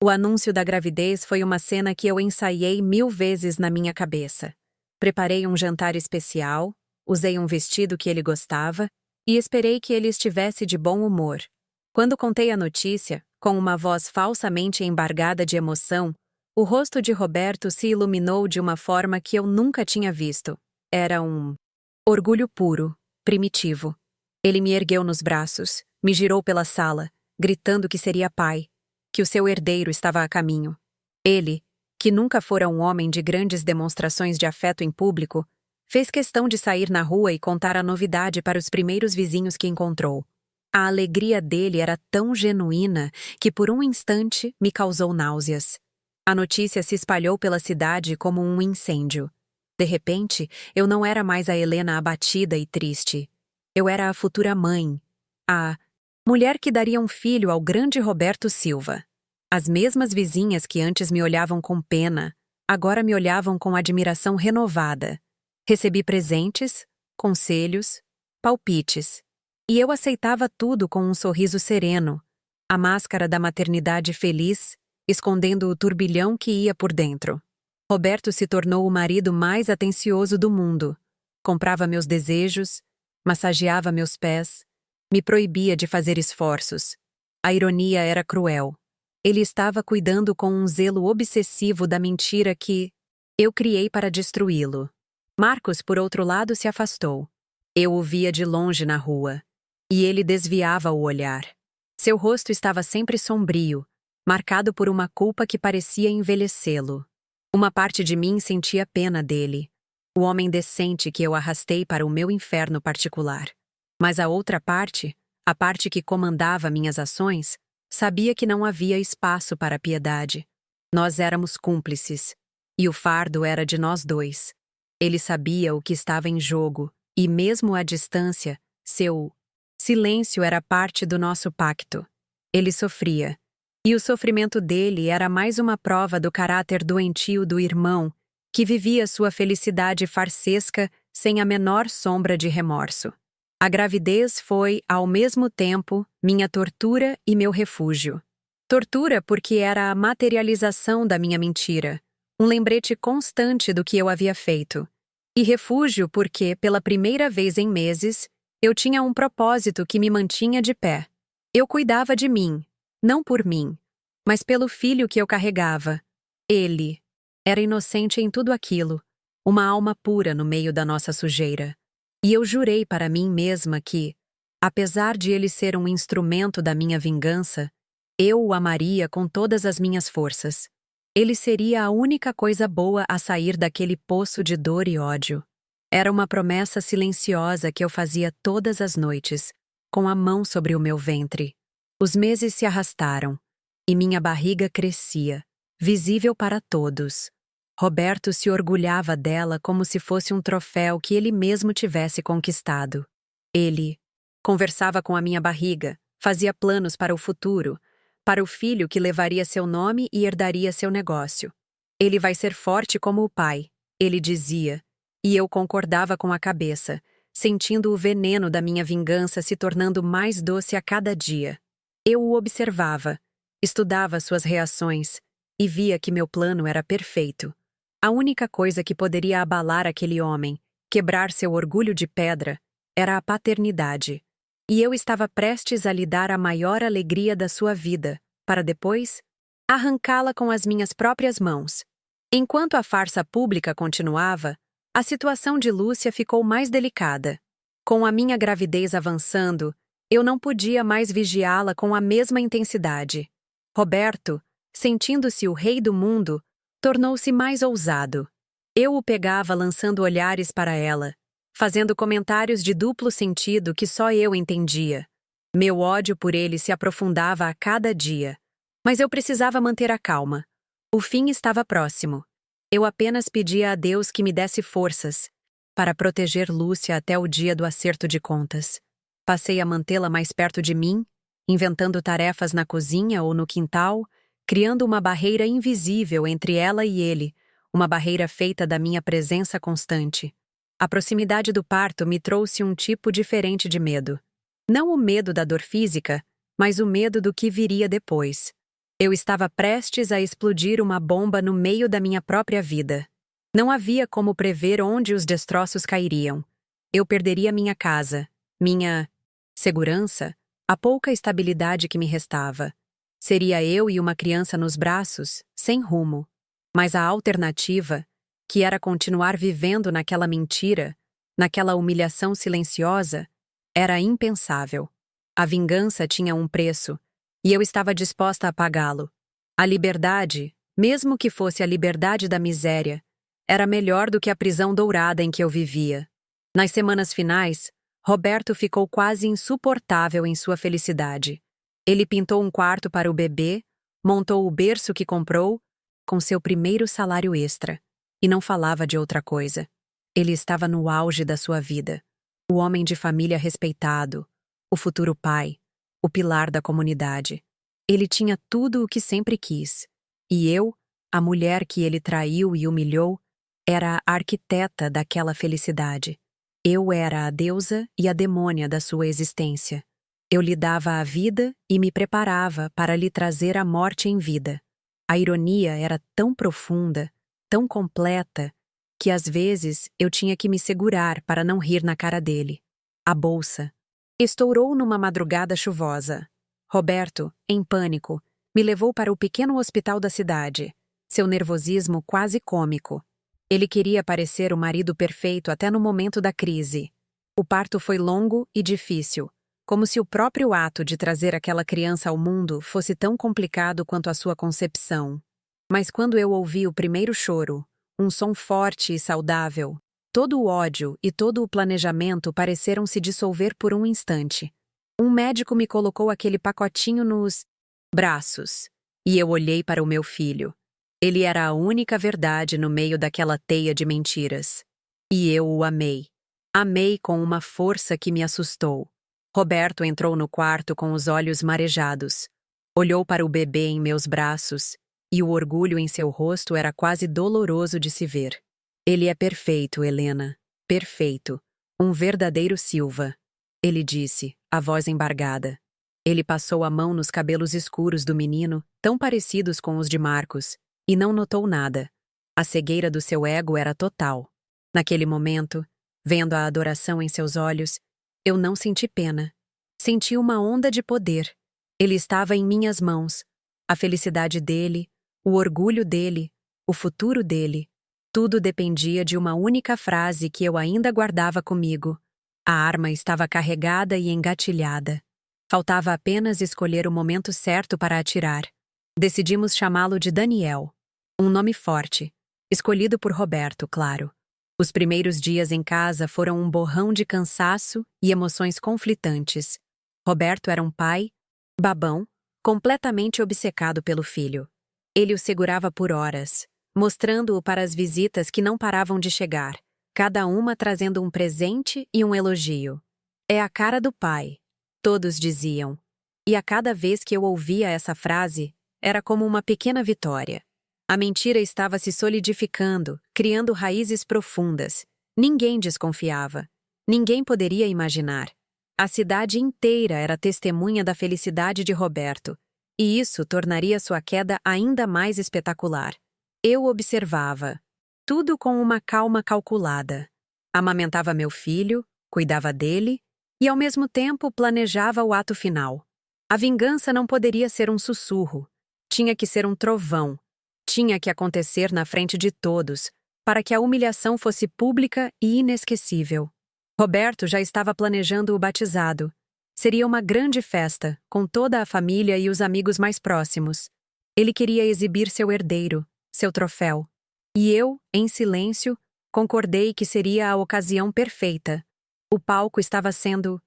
O anúncio da gravidez foi uma cena que eu ensaiei 1000 vezes na minha cabeça. Preparei um jantar especial, usei um vestido que ele gostava e esperei que ele estivesse de bom humor. Quando contei a notícia, com uma voz falsamente embargada de emoção, o rosto de Roberto se iluminou de uma forma que eu nunca tinha visto. Era um orgulho puro, primitivo. Ele me ergueu nos braços, me girou pela sala, gritando que seria pai, que o seu herdeiro estava a caminho. Ele, que nunca fora um homem de grandes demonstrações de afeto em público, fez questão de sair na rua e contar a novidade para os primeiros vizinhos que encontrou. A alegria dele era tão genuína que por um instante me causou náuseas. A notícia se espalhou pela cidade como um incêndio. De repente, eu não era mais a Helena abatida e triste. Eu era a futura mãe, a mulher que daria um filho ao grande Roberto Silva. As mesmas vizinhas que antes me olhavam com pena, agora me olhavam com admiração renovada. Recebi presentes, conselhos, palpites. E eu aceitava tudo com um sorriso sereno, a máscara da maternidade feliz escondendo o turbilhão que ia por dentro. Roberto se tornou o marido mais atencioso do mundo. Comprava meus desejos, massageava meus pés, me proibia de fazer esforços. A ironia era cruel. Ele estava cuidando com um zelo obsessivo da mentira que eu criei para destruí-lo. Marcos, por outro lado, se afastou. Eu o via de longe na rua. E ele desviava o olhar. Seu rosto estava sempre sombrio, marcado por uma culpa que parecia envelhecê-lo. Uma parte de mim sentia pena dele, o homem decente que eu arrastei para o meu inferno particular. Mas a outra parte, a parte que comandava minhas ações, sabia que não havia espaço para piedade. Nós éramos cúmplices, e o fardo era de nós dois. Ele sabia o que estava em jogo, e mesmo à distância, seu silêncio era parte do nosso pacto. Ele sofria. E o sofrimento dele era mais uma prova do caráter doentio do irmão, que vivia sua felicidade farsesca sem a menor sombra de remorso. A gravidez foi, ao mesmo tempo, minha tortura e meu refúgio. Tortura porque era a materialização da minha mentira, um lembrete constante do que eu havia feito. E refúgio porque, pela primeira vez em meses, eu tinha um propósito que me mantinha de pé. Eu cuidava de mim, não por mim, mas pelo filho que eu carregava. Ele era inocente em tudo aquilo, uma alma pura no meio da nossa sujeira. E eu jurei para mim mesma que, apesar de ele ser um instrumento da minha vingança, eu o amaria com todas as minhas forças. Ele seria a única coisa boa a sair daquele poço de dor e ódio. Era uma promessa silenciosa que eu fazia todas as noites, com a mão sobre o meu ventre. Os meses se arrastaram, e minha barriga crescia, visível para todos. Roberto se orgulhava dela como se fosse um troféu que ele mesmo tivesse conquistado. Ele conversava com a minha barriga, fazia planos para o futuro, para o filho que levaria seu nome e herdaria seu negócio. Ele vai ser forte como o pai, ele dizia, e eu concordava com a cabeça, sentindo o veneno da minha vingança se tornando mais doce a cada dia. Eu o observava, estudava suas reações, e via que meu plano era perfeito. A única coisa que poderia abalar aquele homem, quebrar seu orgulho de pedra, era a paternidade. E eu estava prestes a lhe dar a maior alegria da sua vida, para depois arrancá-la com as minhas próprias mãos. Enquanto a farsa pública continuava, a situação de Lúcia ficou mais delicada. Com a minha gravidez avançando, eu não podia mais vigiá-la com a mesma intensidade. Roberto, sentindo-se o rei do mundo, tornou-se mais ousado. Eu o pegava lançando olhares para ela, fazendo comentários de duplo sentido que só eu entendia. Meu ódio por ele se aprofundava a cada dia. Mas eu precisava manter a calma. O fim estava próximo. Eu apenas pedia a Deus que me desse forças para proteger Lúcia até o dia do acerto de contas. Passei a mantê-la mais perto de mim, inventando tarefas na cozinha ou no quintal, criando uma barreira invisível entre ela e ele, uma barreira feita da minha presença constante. A proximidade do parto me trouxe um tipo diferente de medo. Não o medo da dor física, mas o medo do que viria depois. Eu estava prestes a explodir uma bomba no meio da minha própria vida. Não havia como prever onde os destroços cairiam. Eu perderia minha casa, minha segurança, a pouca estabilidade que me restava. Seria eu e uma criança nos braços, sem rumo. Mas a alternativa, que era continuar vivendo naquela mentira, naquela humilhação silenciosa, era impensável. A vingança tinha um preço, e eu estava disposta a pagá-lo. A liberdade, mesmo que fosse a liberdade da miséria, era melhor do que a prisão dourada em que eu vivia. Nas semanas finais, Roberto ficou quase insuportável em sua felicidade. Ele pintou um quarto para o bebê, montou o berço que comprou, com seu primeiro salário extra, e não falava de outra coisa. Ele estava no auge da sua vida. O homem de família respeitado, o futuro pai, o pilar da comunidade. Ele tinha tudo o que sempre quis. E eu, a mulher que ele traiu e humilhou, era a arquiteta daquela felicidade. Eu era a deusa e a demônia da sua existência. Eu lhe dava a vida e me preparava para lhe trazer a morte em vida. A ironia era tão profunda, tão completa, que às vezes eu tinha que me segurar para não rir na cara dele. A bolsa estourou numa madrugada chuvosa. Roberto, em pânico, me levou para o pequeno hospital da cidade, seu nervosismo quase cômico. Ele queria parecer o marido perfeito até no momento da crise. O parto foi longo e difícil, como se o próprio ato de trazer aquela criança ao mundo fosse tão complicado quanto a sua concepção. Mas quando eu ouvi o primeiro choro, um som forte e saudável, todo o ódio e todo o planejamento pareceram se dissolver por um instante. Um médico me colocou aquele pacotinho nos braços, e eu olhei para o meu filho. Ele era a única verdade no meio daquela teia de mentiras. E eu o amei. Amei com uma força que me assustou. Roberto entrou no quarto com os olhos marejados. Olhou para o bebê em meus braços, e o orgulho em seu rosto era quase doloroso de se ver. Ele é perfeito, Helena. Perfeito. Um verdadeiro Silva. Ele disse, a voz embargada. Ele passou a mão nos cabelos escuros do menino, tão parecidos com os de Marcos, e não notou nada. A cegueira do seu ego era total. Naquele momento, vendo a adoração em seus olhos, eu não senti pena. Senti uma onda de poder. Ele estava em minhas mãos. A felicidade dele, o orgulho dele, o futuro dele. Tudo dependia de uma única frase que eu ainda guardava comigo. A arma estava carregada e engatilhada. Faltava apenas escolher o momento certo para atirar. Decidimos chamá-lo de Daniel. Um nome forte, escolhido por Roberto, claro. Os primeiros dias em casa foram um borrão de cansaço e emoções conflitantes. Roberto era um pai, babão, completamente obcecado pelo filho. Ele o segurava por horas, mostrando-o para as visitas que não paravam de chegar, cada uma trazendo um presente e um elogio. É a cara do pai, todos diziam. E a cada vez que eu ouvia essa frase, era como uma pequena vitória. A mentira estava se solidificando, criando raízes profundas. Ninguém desconfiava. Ninguém poderia imaginar. A cidade inteira era testemunha da felicidade de Roberto, e isso tornaria sua queda ainda mais espetacular. Eu observava, tudo com uma calma calculada. Amamentava meu filho, cuidava dele, e ao mesmo tempo planejava o ato final. A vingança não poderia ser um sussurro. Tinha que ser um trovão. Tinha que acontecer na frente de todos, para que a humilhação fosse pública e inesquecível. Roberto já estava planejando o batizado. Seria uma grande festa, com toda a família e os amigos mais próximos. Ele queria exibir seu herdeiro, seu troféu. E eu, em silêncio, concordei que seria a ocasião perfeita. O palco estava sendo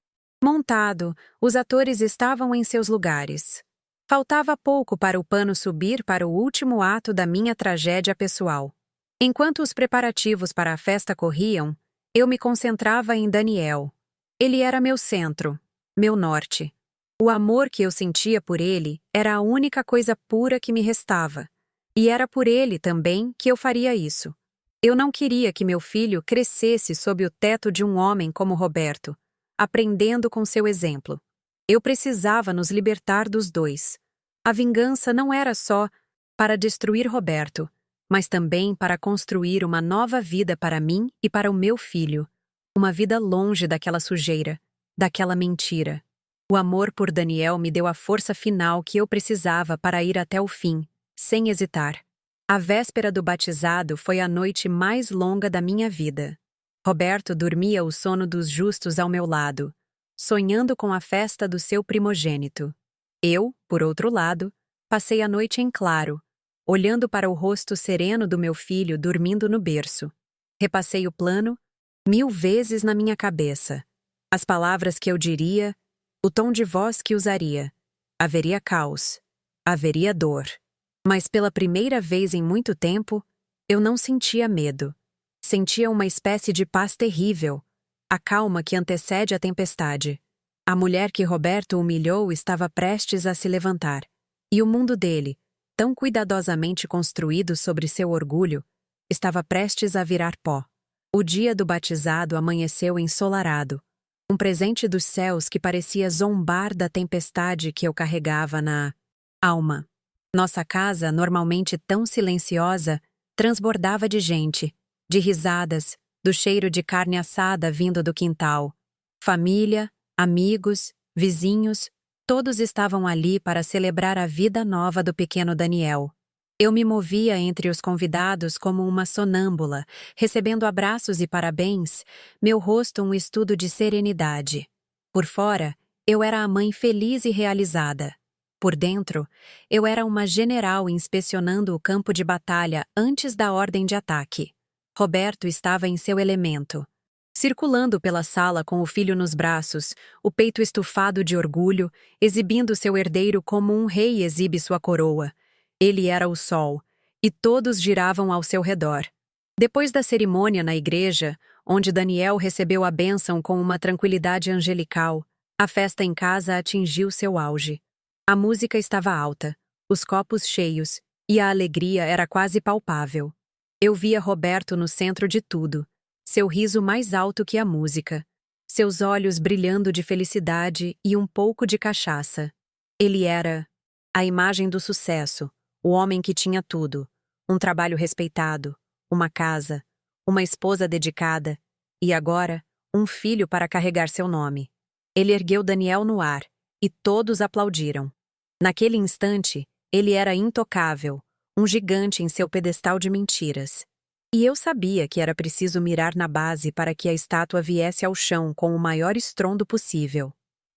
montado, os atores estavam em seus lugares. Faltava pouco para o pano subir para o último ato da minha tragédia pessoal. Enquanto os preparativos para a festa corriam, eu me concentrava em Daniel. Ele era meu centro, meu norte. O amor que eu sentia por ele era a única coisa pura que me restava. E era por ele também que eu faria isso. Eu não queria que meu filho crescesse sob o teto de um homem como Roberto, aprendendo com seu exemplo. Eu precisava nos libertar dos dois. A vingança não era só para destruir Roberto, mas também para construir uma nova vida para mim e para o meu filho. Uma vida longe daquela sujeira, daquela mentira. O amor por Daniel me deu a força final que eu precisava para ir até o fim, sem hesitar. A véspera do batizado foi a noite mais longa da minha vida. Roberto dormia o sono dos justos ao meu lado, sonhando com a festa do seu primogênito. Eu, por outro lado, passei a noite em claro, olhando para o rosto sereno do meu filho dormindo no berço. Repassei o plano 1000 vezes na minha cabeça. As palavras que eu diria, o tom de voz que usaria. Haveria caos, haveria dor. Mas pela primeira vez em muito tempo, eu não sentia medo. Sentia uma espécie de paz terrível, a calma que antecede a tempestade. A mulher que Roberto humilhou estava prestes a se levantar, e o mundo dele, tão cuidadosamente construído sobre seu orgulho, estava prestes a virar pó. O dia do batizado amanheceu ensolarado, um presente dos céus que parecia zombar da tempestade que eu carregava na alma. Nossa casa, normalmente tão silenciosa, transbordava de gente, de risadas, do cheiro de carne assada vindo do quintal. Família, amigos, vizinhos, todos estavam ali para celebrar a vida nova do pequeno Daniel. Eu me movia entre os convidados como uma sonâmbula, recebendo abraços e parabéns, meu rosto um estudo de serenidade. Por fora, eu era a mãe feliz e realizada. Por dentro, eu era uma general inspecionando o campo de batalha antes da ordem de ataque. Roberto estava em seu elemento. Circulando pela sala com o filho nos braços, o peito estufado de orgulho, exibindo seu herdeiro como um rei exibe sua coroa. Ele era o sol, e todos giravam ao seu redor. Depois da cerimônia na igreja, onde Daniel recebeu a bênção com uma tranquilidade angelical, a festa em casa atingiu seu auge. A música estava alta, os copos cheios, e a alegria era quase palpável. Eu via Roberto no centro de tudo, seu riso mais alto que a música, seus olhos brilhando de felicidade e um pouco de cachaça. Ele era a imagem do sucesso, o homem que tinha tudo, um trabalho respeitado, uma casa, uma esposa dedicada e agora um filho para carregar seu nome. Ele ergueu Daniel no ar e todos aplaudiram. Naquele instante, ele era intocável, um gigante em seu pedestal de mentiras. E eu sabia que era preciso mirar na base para que a estátua viesse ao chão com o maior estrondo possível.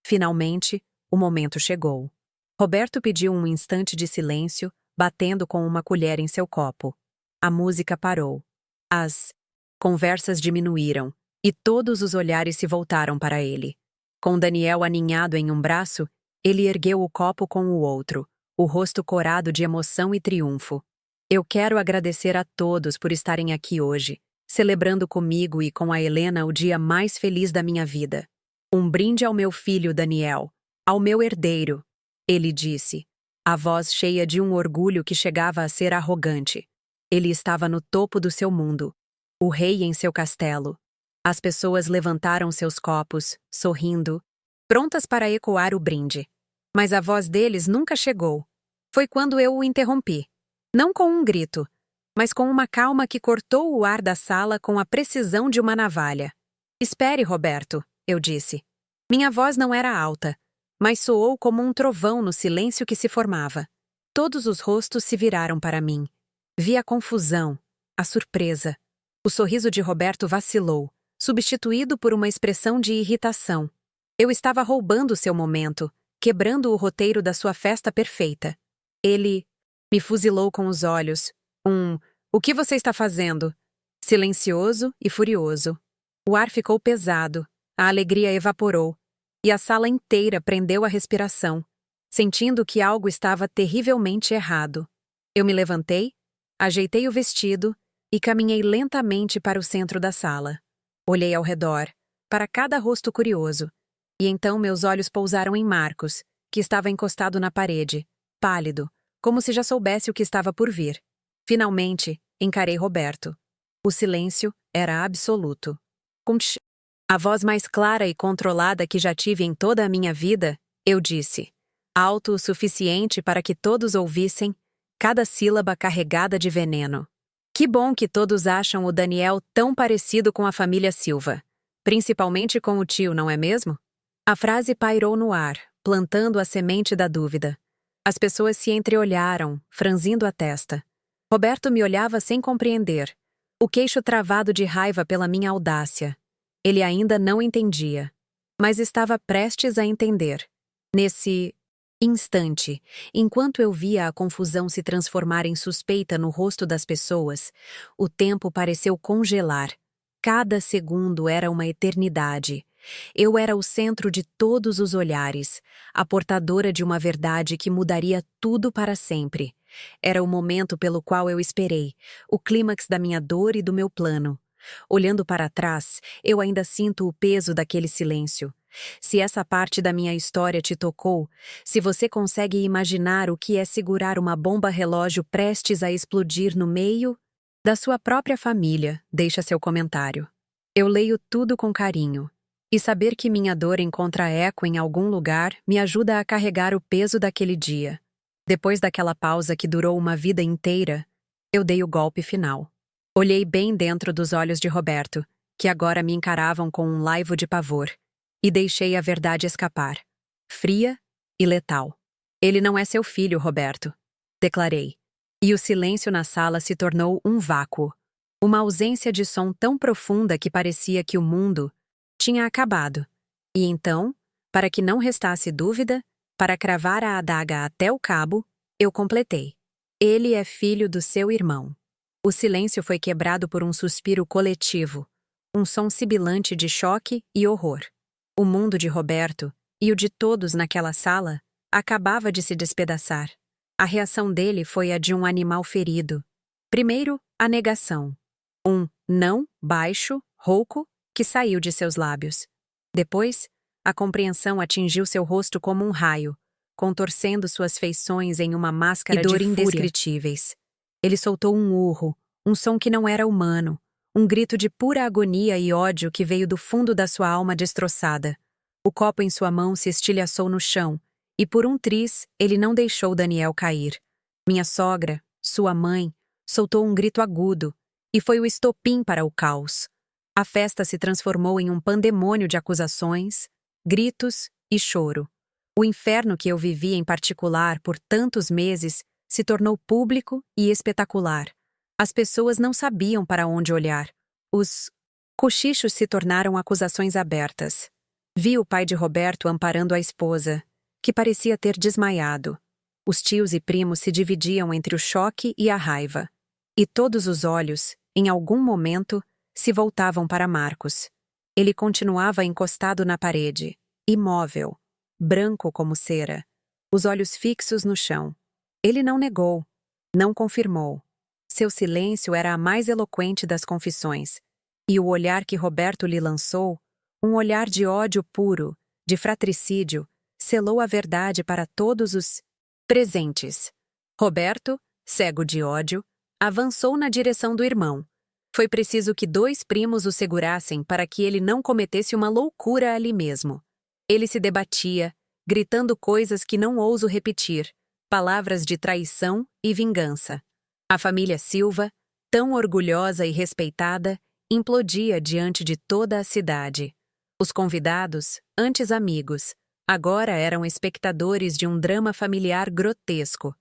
Finalmente, o momento chegou. Roberto pediu um instante de silêncio, batendo com uma colher em seu copo. A música parou. As conversas diminuíram, e todos os olhares se voltaram para ele. Com Daniel aninhado em um braço, ele ergueu o copo com o outro, o rosto corado de emoção e triunfo. Eu quero agradecer a todos por estarem aqui hoje, celebrando comigo e com a Helena o dia mais feliz da minha vida. Um brinde ao meu filho Daniel, ao meu herdeiro, ele disse, a voz cheia de um orgulho que chegava a ser arrogante. Ele estava no topo do seu mundo, o rei em seu castelo. As pessoas levantaram seus copos, sorrindo, prontas para ecoar o brinde. Mas a voz deles nunca chegou. Foi quando eu o interrompi. Não com um grito, mas com uma calma que cortou o ar da sala com a precisão de uma navalha. Espere, Roberto, eu disse. Minha voz não era alta, mas soou como um trovão no silêncio que se formava. Todos os rostos se viraram para mim. Vi a confusão, a surpresa. O sorriso de Roberto vacilou, substituído por uma expressão de irritação. Eu estava roubando seu momento, quebrando o roteiro da sua festa perfeita. Ele me fuzilou com os olhos. O que você está fazendo? Silencioso e furioso. O ar ficou pesado, a alegria evaporou, e a sala inteira prendeu a respiração, sentindo que algo estava terrivelmente errado. Eu me levantei, ajeitei o vestido e caminhei lentamente para o centro da sala. Olhei ao redor, para cada rosto curioso, e então meus olhos pousaram em Marcos, que estava encostado na parede, pálido, como se já soubesse o que estava por vir. Finalmente, encarei Roberto. O silêncio era absoluto. Com a voz mais clara e controlada que já tive em toda a minha vida, eu disse, alto o suficiente para que todos ouvissem, cada sílaba carregada de veneno. Que bom que todos acham o Daniel tão parecido com a família Silva, principalmente com o tio, não é mesmo? A frase pairou no ar, plantando a semente da dúvida. As pessoas se entreolharam, franzindo a testa. Roberto me olhava sem compreender, o queixo travado de raiva pela minha audácia. Ele ainda não entendia, mas estava prestes a entender. Nesse instante, enquanto eu via a confusão se transformar em suspeita no rosto das pessoas, o tempo pareceu congelar. Cada segundo era uma eternidade. Eu era o centro de todos os olhares, a portadora de uma verdade que mudaria tudo para sempre. Era o momento pelo qual eu esperei, o clímax da minha dor e do meu plano. Olhando para trás, eu ainda sinto o peso daquele silêncio. Se essa parte da minha história te tocou, se você consegue imaginar o que é segurar uma bomba-relógio prestes a explodir no meio da sua própria família, deixa seu comentário. Eu leio tudo com carinho. E saber que minha dor encontra eco em algum lugar me ajuda a carregar o peso daquele dia. Depois daquela pausa que durou uma vida inteira, eu dei o golpe final. Olhei bem dentro dos olhos de Roberto, que agora me encaravam com um laivo de pavor, e deixei a verdade escapar, fria e letal. Ele não é seu filho, Roberto, declarei. E o silêncio na sala se tornou um vácuo, uma ausência de som tão profunda que parecia que o mundo tinha acabado. E então, para que não restasse dúvida, para cravar a adaga até o cabo, eu completei. Ele é filho do seu irmão. O silêncio foi quebrado por um suspiro coletivo, um som sibilante de choque e horror. O mundo de Roberto, e o de todos naquela sala, acabava de se despedaçar. A reação dele foi a de um animal ferido. Primeiro, a negação. Um não baixo, rouco, que saiu de seus lábios. Depois, a compreensão atingiu seu rosto como um raio, contorcendo suas feições em uma máscara e dor de fúria indescritíveis. Ele soltou um urro, um som que não era humano, um grito de pura agonia e ódio que veio do fundo da sua alma destroçada. O copo em sua mão se estilhaçou no chão, e por um triz ele não deixou Daniel cair. Minha sogra, sua mãe, soltou um grito agudo, e foi o estopim para o caos. A festa se transformou em um pandemônio de acusações, gritos e choro. O inferno que eu vivi em particular por tantos meses se tornou público e espetacular. As pessoas não sabiam para onde olhar. Os cochichos se tornaram acusações abertas. Vi o pai de Roberto amparando a esposa, que parecia ter desmaiado. Os tios e primos se dividiam entre o choque e a raiva. E todos os olhos, em algum momento, se voltavam para Marcos. Ele continuava encostado na parede, imóvel, branco como cera, os olhos fixos no chão. Ele não negou, não confirmou. Seu silêncio era a mais eloquente das confissões, e o olhar que Roberto lhe lançou, um olhar de ódio puro, de fratricídio, selou a verdade para todos os presentes. Roberto, cego de ódio, avançou na direção do irmão. Foi preciso que 2 primos o segurassem para que ele não cometesse uma loucura ali mesmo. Ele se debatia, gritando coisas que não ouso repetir, palavras de traição e vingança. A família Silva, tão orgulhosa e respeitada, implodia diante de toda a cidade. Os convidados, antes amigos, agora eram espectadores de um drama familiar grotesco,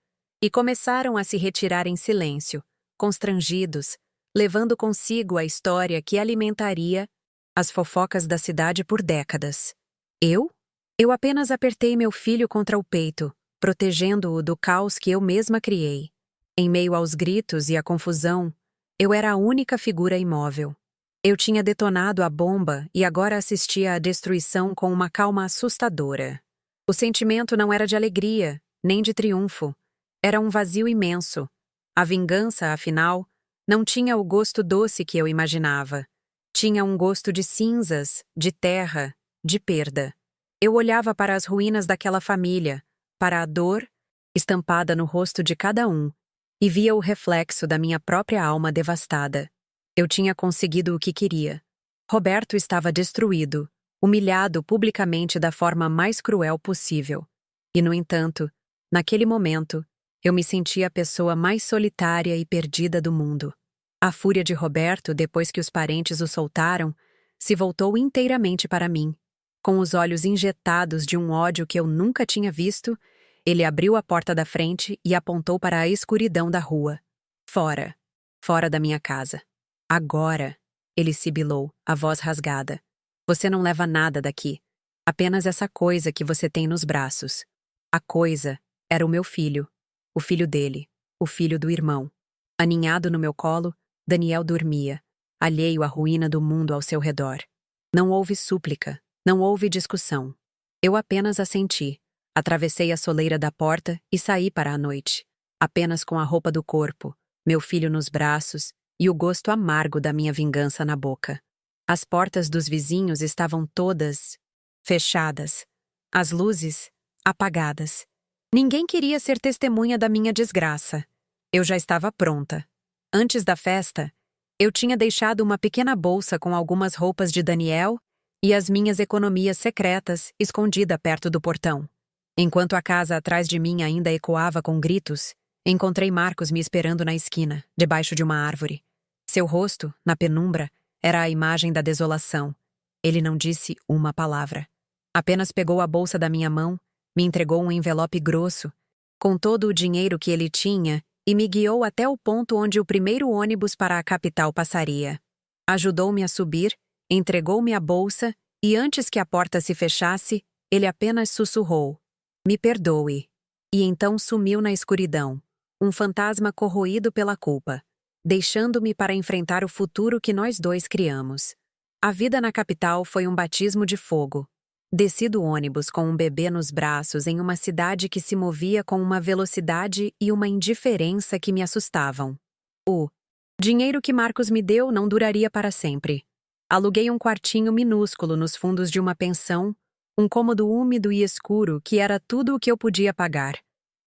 e começaram a se retirar em silêncio, constrangidos, levando consigo a história que alimentaria as fofocas da cidade por décadas. Eu? Eu apenas apertei meu filho contra o peito, protegendo-o do caos que eu mesma criei. Em meio aos gritos e à confusão, eu era a única figura imóvel. Eu tinha detonado a bomba e agora assistia à destruição com uma calma assustadora. O sentimento não era de alegria, nem de triunfo. Era um vazio imenso. A vingança, afinal, não tinha o gosto doce que eu imaginava. Tinha um gosto de cinzas, de terra, de perda. Eu olhava para as ruínas daquela família, para a dor estampada no rosto de cada um, e via o reflexo da minha própria alma devastada. Eu tinha conseguido o que queria. Roberto estava destruído, humilhado publicamente da forma mais cruel possível. E, no entanto, naquele momento, eu me sentia a pessoa mais solitária e perdida do mundo. A fúria de Roberto, depois que os parentes o soltaram, se voltou inteiramente para mim. Com os olhos injetados de um ódio que eu nunca tinha visto, ele abriu a porta da frente e apontou para a escuridão da rua. Fora. Fora da minha casa. Agora, ele sibilou, a voz rasgada. Você não leva nada daqui. Apenas essa coisa que você tem nos braços. A coisa era o meu filho. O filho dele. O filho do irmão. Aninhado no meu colo, Daniel dormia, alheio à ruína do mundo ao seu redor. Não houve súplica, não houve discussão. Eu apenas assenti, atravessei a soleira da porta e saí para a noite, apenas com a roupa do corpo, meu filho nos braços e o gosto amargo da minha vingança na boca. As portas dos vizinhos estavam todas fechadas, as luzes apagadas. Ninguém queria ser testemunha da minha desgraça. Eu já estava pronta. Antes da festa, eu tinha deixado uma pequena bolsa com algumas roupas de Daniel e as minhas economias secretas escondida perto do portão. Enquanto a casa atrás de mim ainda ecoava com gritos, encontrei Marcos me esperando na esquina, debaixo de uma árvore. Seu rosto, na penumbra, era a imagem da desolação. Ele não disse uma palavra. Apenas pegou a bolsa da minha mão, me entregou um envelope grosso, com todo o dinheiro que ele tinha, e me guiou até o ponto onde o primeiro ônibus para a capital passaria. Ajudou-me a subir, entregou-me a bolsa, e antes que a porta se fechasse, ele apenas sussurrou: "Me perdoe." E então sumiu na escuridão, um fantasma corroído pela culpa, deixando-me para enfrentar o futuro que nós dois criamos. A vida na capital foi um batismo de fogo. Desci do ônibus com um bebê nos braços em uma cidade que se movia com uma velocidade e uma indiferença que me assustavam. O dinheiro que Marcos me deu não duraria para sempre. Aluguei um quartinho minúsculo nos fundos de uma pensão, um cômodo úmido e escuro que era tudo o que eu podia pagar.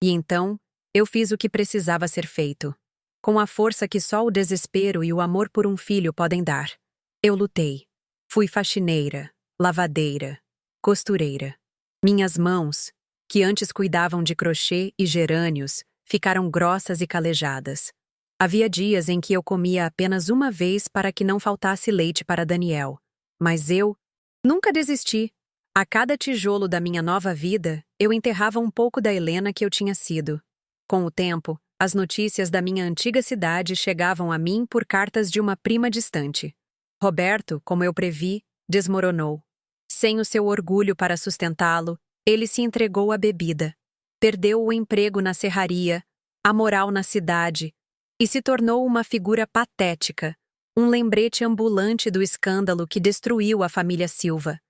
E então, eu fiz o que precisava ser feito. Com a força que só o desespero e o amor por um filho podem dar. Eu lutei. Fui faxineira, lavadeira, costureira. Minhas mãos, que antes cuidavam de crochê e gerânios, ficaram grossas e calejadas. Havia dias em que eu comia apenas uma vez para que não faltasse leite para Daniel. Mas eu nunca desisti. A cada tijolo da minha nova vida, eu enterrava um pouco da Helena que eu tinha sido. Com o tempo, as notícias da minha antiga cidade chegavam a mim por cartas de uma prima distante. Roberto, como eu previ, desmoronou. Sem o seu orgulho para sustentá-lo, ele se entregou à bebida. Perdeu o emprego na serraria, a moral na cidade, e se tornou uma figura patética, um lembrete ambulante do escândalo que destruiu a família Silva.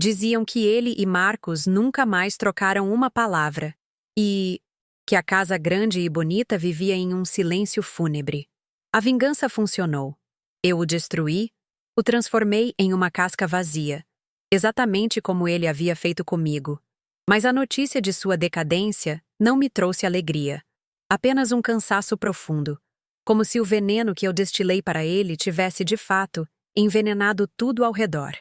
Diziam que ele e Marcos nunca mais trocaram uma palavra, e que a casa grande e bonita vivia em um silêncio fúnebre. A vingança funcionou. Eu o destruí, o transformei em uma casca vazia, exatamente como ele havia feito comigo. Mas a notícia de sua decadência não me trouxe alegria, apenas um cansaço profundo, como se o veneno que eu destilei para ele tivesse, de fato, envenenado tudo ao redor.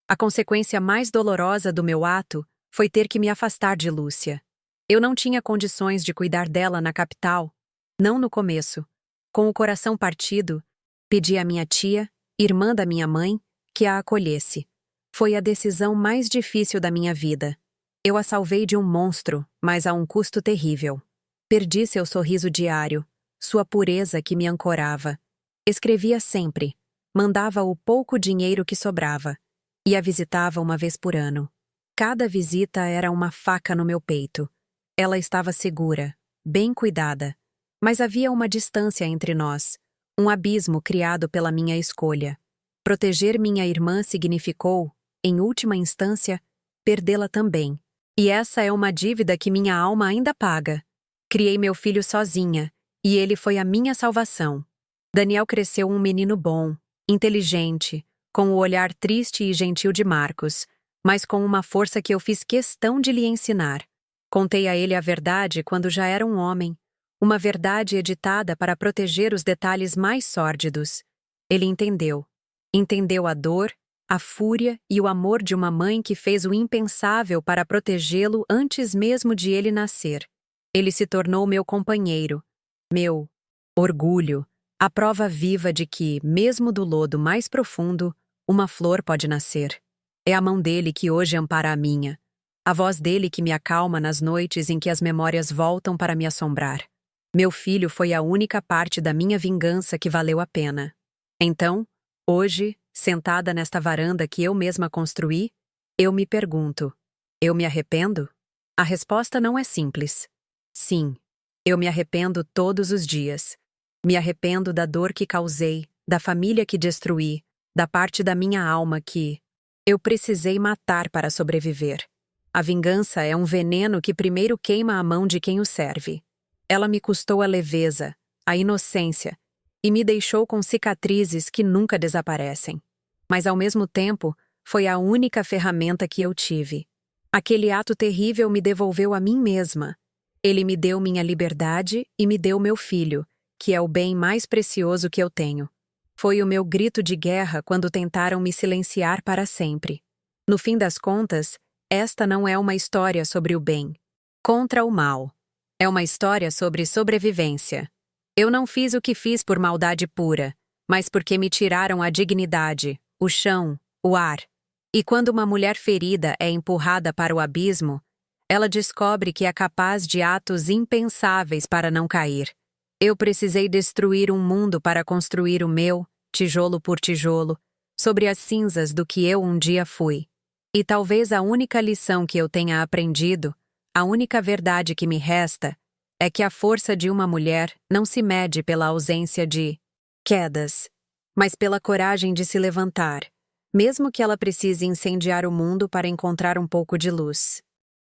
A consequência mais dolorosa do meu ato foi ter que me afastar de Lúcia. Eu não tinha condições de cuidar dela na capital, não no começo. Com o coração partido, pedi à minha tia, irmã da minha mãe, que a acolhesse. Foi a decisão mais difícil da minha vida. Eu a salvei de um monstro, mas a um custo terrível. Perdi seu sorriso diário, sua pureza que me ancorava. Escrevia sempre, mandava o pouco dinheiro que sobrava, e a visitava uma vez por ano. Cada visita era uma faca no meu peito. Ela estava segura, bem cuidada, mas havia uma distância entre nós, um abismo criado pela minha escolha. Proteger minha irmã significou, em última instância, perdê-la também. E essa é uma dívida que minha alma ainda paga. Criei meu filho sozinha, e ele foi a minha salvação. Daniel cresceu um menino bom, inteligente, com o olhar triste e gentil de Marcos, mas com uma força que eu fiz questão de lhe ensinar. Contei a ele a verdade quando já era um homem, uma verdade editada para proteger os detalhes mais sórdidos. Ele entendeu. Entendeu a dor, a fúria e o amor de uma mãe que fez o impensável para protegê-lo antes mesmo de ele nascer. Ele se tornou meu companheiro, meu orgulho, a prova viva de que, mesmo do lodo mais profundo, uma flor pode nascer. É a mão dele que hoje ampara a minha, a voz dele que me acalma nas noites em que as memórias voltam para me assombrar. Meu filho foi a única parte da minha vingança que valeu a pena. Então, hoje, sentada nesta varanda que eu mesma construí, eu me pergunto: eu me arrependo? A resposta não é simples. Sim, eu me arrependo todos os dias. Me arrependo da dor que causei, da família que destruí, da parte da minha alma que eu precisei matar para sobreviver. A vingança é um veneno que primeiro queima a mão de quem o serve. Ela me custou a leveza, a inocência, e me deixou com cicatrizes que nunca desaparecem. Mas ao mesmo tempo, foi a única ferramenta que eu tive. Aquele ato terrível me devolveu a mim mesma. Ele me deu minha liberdade e me deu meu filho, que é o bem mais precioso que eu tenho. Foi o meu grito de guerra quando tentaram me silenciar para sempre. No fim das contas, esta não é uma história sobre o bem. Contra o mal. É uma história sobre sobrevivência. Eu não fiz o que fiz por maldade pura, mas porque me tiraram a dignidade, o chão, o ar. E quando uma mulher ferida é empurrada para o abismo, ela descobre que é capaz de atos impensáveis para não cair. Eu precisei destruir um mundo para construir o meu, tijolo por tijolo, sobre as cinzas do que eu um dia fui. E talvez a única lição que eu tenha aprendido, a única verdade que me resta, é que a força de uma mulher não se mede pela ausência de quedas, mas pela coragem de se levantar, mesmo que ela precise incendiar o mundo para encontrar um pouco de luz.